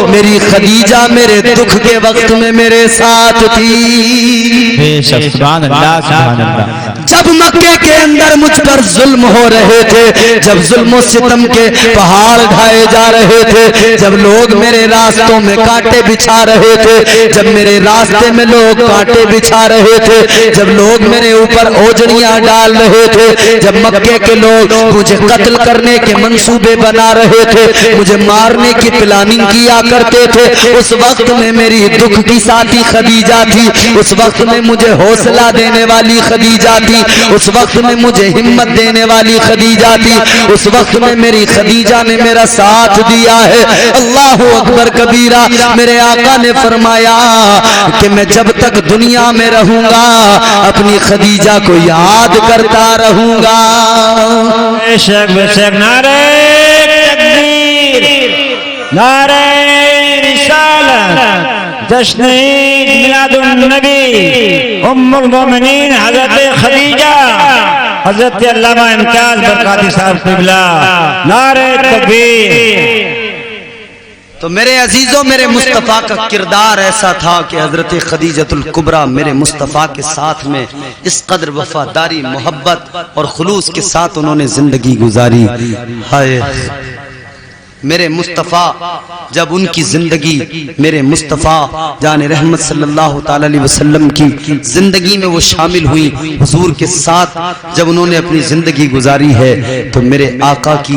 मेरी खदीजा मेरे दुख के वक्त में मेरे साथ थी। सुभान अल्लाह, सुभान अल्लाह। जब मक्के के अंदर मुझ पर जुल्म हो रहे थे, जब जुल्म सितम के पहाड़ ढाए जा रहे थे, जब लोग मेरे रास्तों में कांटे बिछा रहे थे, जब मेरे रास्ते में लोग कांटे बिछा रहे थे, जब लोग मेरे ऊपर ओजड़ियां डाल रहे थे, जब मक्के के लोग मुझे कत्ल करने के मंसूबे बना रहे थे, मुझे मारने की प्लानिंग किया करते थे, उस वक्त में मेरी दुख की साथी खदीजा थी, उस वक्त में मुझे हौसला देने वाली खदीजा थी, उस वक्त में मुझे हिम्मत देने वाली खदीजा थी, उस वक्त में मेरी खदीजा ने मेरा साथ दिया है। अल्लाहु अकबर कबीरा। मेरे आका ने फरमाया कि मैं जब तक दुनिया में रहूंगा अपनी खदीजा को याद करता रहूंगा। बेशक बेशक। नारे तकबीर, नारे रिसालत, जश्न ईद मिलादुन नबी, उम्मुल मोमिनीन हजरत खदीजा, हजरत अल्लामा इम्तियाज बरकाती साहब क़िबला। नारे तकबीर। तो मेरे अजीजों मेरे मुस्तफ़ा का किरदार ऐसा था कि हजरत खदीजतुल कुबरा मेरे मुस्तफ़ा के साथ में इस कदर वफादारी मोहब्बत और खुलूस के साथ उन्होंने जिंदगी गुजारी। हाय मेरे मुस्तफ़ा जब उनकी जिंदगी मेरे मुस्तफ़ा जाने रहमत सल्लल्लाहु ताला अलैहि वसल्लम की जिंदगी में वो शामिल हुई, हुजूर के साथ जब उन्होंने अपनी जिंदगी गुजारी है तो मेरे आका की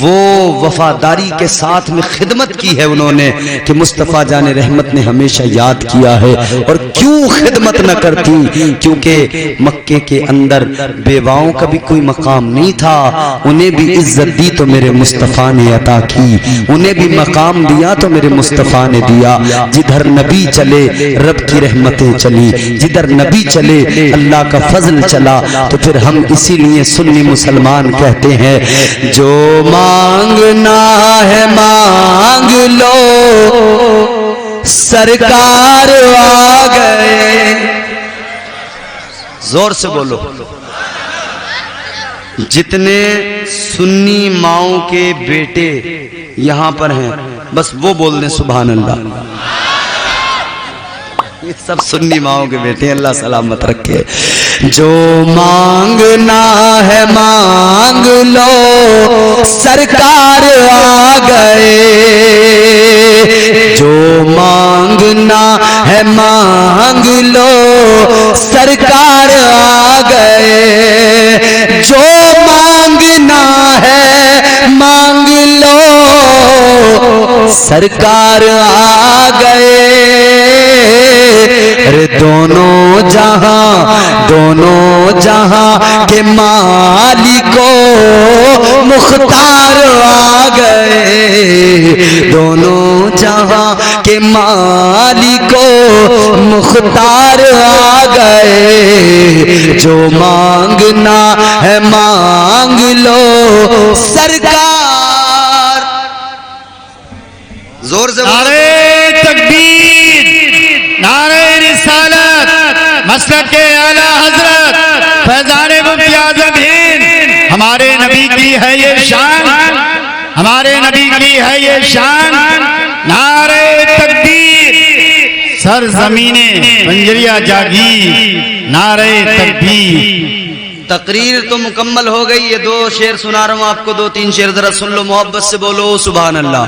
वो वफादारी के साथ में खिदमत की है उन्होंने कि मुस्तफ़ा जाने रहमत ने हमेशा याद किया है। और क्यों खिदमत न करती, क्योंकि मक्के के अंदर बेवाओं का भी कोई मकाम नहीं था, उन्हें भी इज्जत दी तो मेरे मुस्तफ़ा ने अता की, उन्हें भी मकाम दिया तो मेरे मुस्तफ़ा ने दिया। जिधर नबी चले रब की रहमतें चली, जिधर नबी चले अल्लाह का फजल चला। तो फिर हम इसीलिए सुन्नी मुसलमान कहते हैं जो मांगना है मांग लो सरकार आ गए। जोर से बोलो। जितने सुन्नी माओं के बेटे यहां पर हैं बस वो बोल दें सुभान अल्लाह। ये सब सुन्नी माओं के बेटे, अल्लाह सलामत रखे। जो मांगना है मांग लो सरकार आ गए, जो मांगना है मांग लो सरकार आ गए, जो मांगना है मांग लो सरकार आ गए। अरे दोनों जहां के मालिको मुख्तार आ गए, दोनों जहां के मालिको मुख्तार आ गए। जो मांगना है मांग लो सरकार। जोर से नारे तकबीर, नारे रिसालत, मसलके आला हजरत फैज़ाने मुफ्ती आज़म हिंद। हमारे नबी की है ये शान, हमारे नबी की है ये शान। नारे तकबीर, सर ज़मीने पंजरिया जागी। नारे तकबीर। तकरीर तो मुकम्मल हो गई। ये दो शेर सुना रहा हूं आपको, दो तीन शेर जरा सुन लो, मोहब्बत से बोलो सुभान अल्लाह,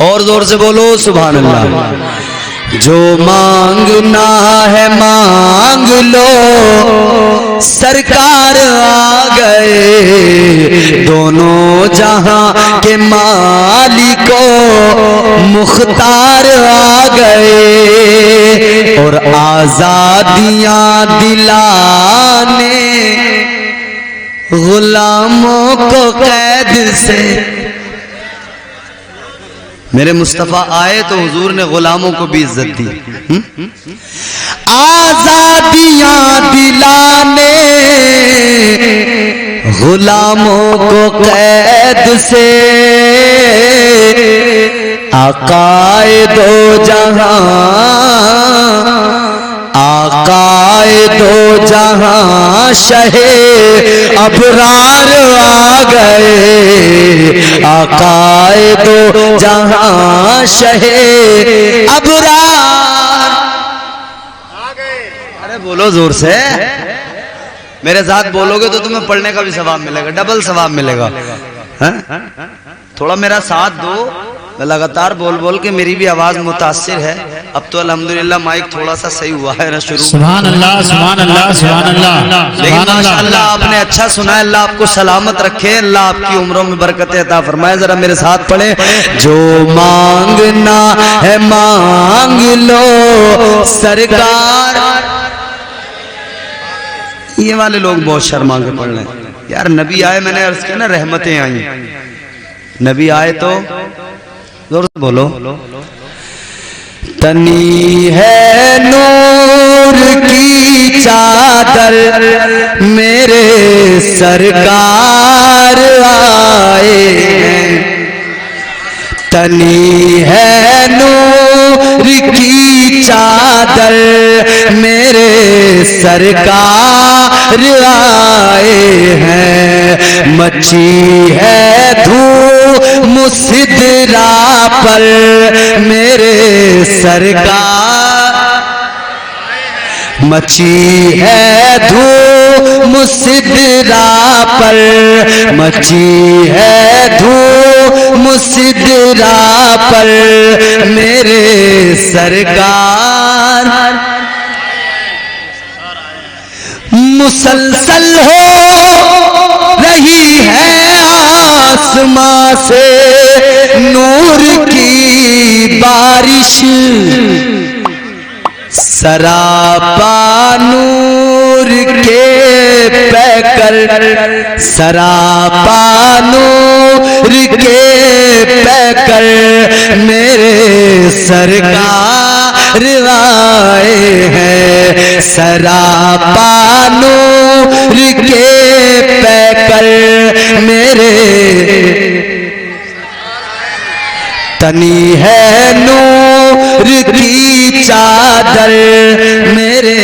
और जोर से बोलो सुभान अल्लाह। जो मांगना है मांग लो सरकार आ गए, दोनों जहां के मालिको मुख्तार आ गए। और आजादियां दिलाने गुलामों को कैद से। मेरे मुस्तफ़ा आए तो हुजूर ने गुलामों को भी इज्जत दी। आजादियां दिलाने गुलामों को कैद से, आकाए दो जहां, आकाए दो जहां शहे अबरार आ गए, आकाए दो जहां शहे अबरार आ गए। अरे बोलो जोर से, मेरे साथ बोलोगे तो तुम्हें पढ़ने का भी सवाब मिलेगा, डबल सवाब मिलेगा। थोड़ा मेरा साथ दो, मैं लगातार बोल बोल के मेरी भी आवाज मुतासिर है। अब तो अल्हम्दुलिल्लाह माइक थोड़ा सा सही हुआ है ना शुरू। सुभान अल्लाह, सुभान अल्लाह, सुभान अल्लाह। लेकिन माशाअल्लाह आपने अच्छा सुना है। अल्लाह आपको सलामत रखे, अल्लाह आपकी उम्रों में बरकतें अता फरमाए। जरा मेरे साथ पढ़े, जो मांगना है मांग लो सरकार। ये वाले लोग बहुत शर्मा के पढ़ रहे हैं यार। नबी आए, मैंने अर्ज किया ना, रहमतें आई। नबी आए तो जोर से बोलो। तनी है नूर की चादर मेरे सरकार आए हैं, तनी है नूर की चादर मेरे सरकार आए हैं। मची है धूम मुसिदरा पर मेरे सरकार, मची है धूम मुसिदरा पर, मची है धूम मुसिदरा पर मेरे सरकार। मुसलसल हो रही है आसमां से नूर की बारिश, सरापा नूर के पैकर, सरापा नूर के पैकर मेरे सरकार आए हैं, सरापा नूर के पैकर मेरे। तनी है नूर की चादर मेरे,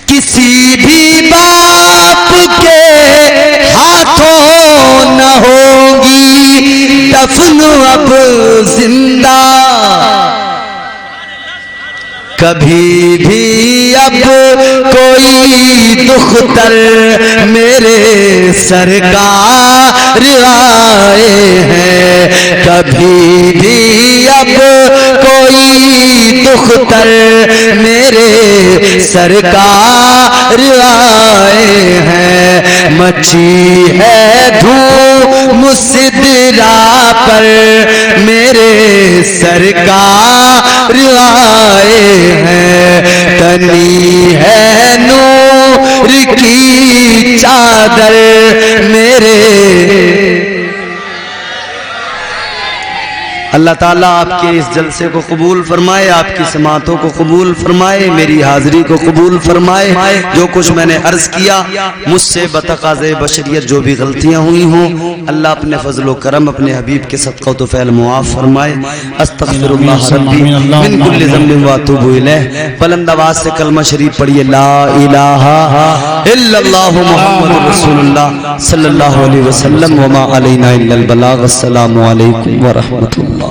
किसी भी बाप के हाथों न होगी दफन अब जिंदा, कभी भी अब कोई दुख्तर मेरे सरकार आए हैं, कभी भी अब कोई दुख्तर मेरे सरकार आए हैं। मची है धूम मुसिदरा पर मेरे सरकार आए हैं, तनी है नूर की चादर मेरे। अल्लाह ताला आपके इस जलसे को कबूल फरमाए, आपकी समातों को कबूल फरमाए, मेरी हाजिरी को कबूल फरमाए। जो कुछ मैंने अर्ज किया मुझसे बतकाज़े बशरियत जो भी गलतियां हुई हों, अल्लाह अपने फजल करम अपने हबीब के सदक़ा तो फ़ैल मुआफ़ फरमाए। अस्तग़फिरुल्लाह रब्बी मिन कुल्लि ज़ंबिन व अतूबु इलैह। बुलंद आवाज़ से कलमा शरीफ पढ़िए, ला इलाहा इल्लल्लाहु मुहम्मदुर रसूलुल्लाह सल्लल्लाहु अलैहि वसल्लम व मा अलैना इल्लल बलाग। अस्सलामु अलैकुम व रहमतुल्लाह।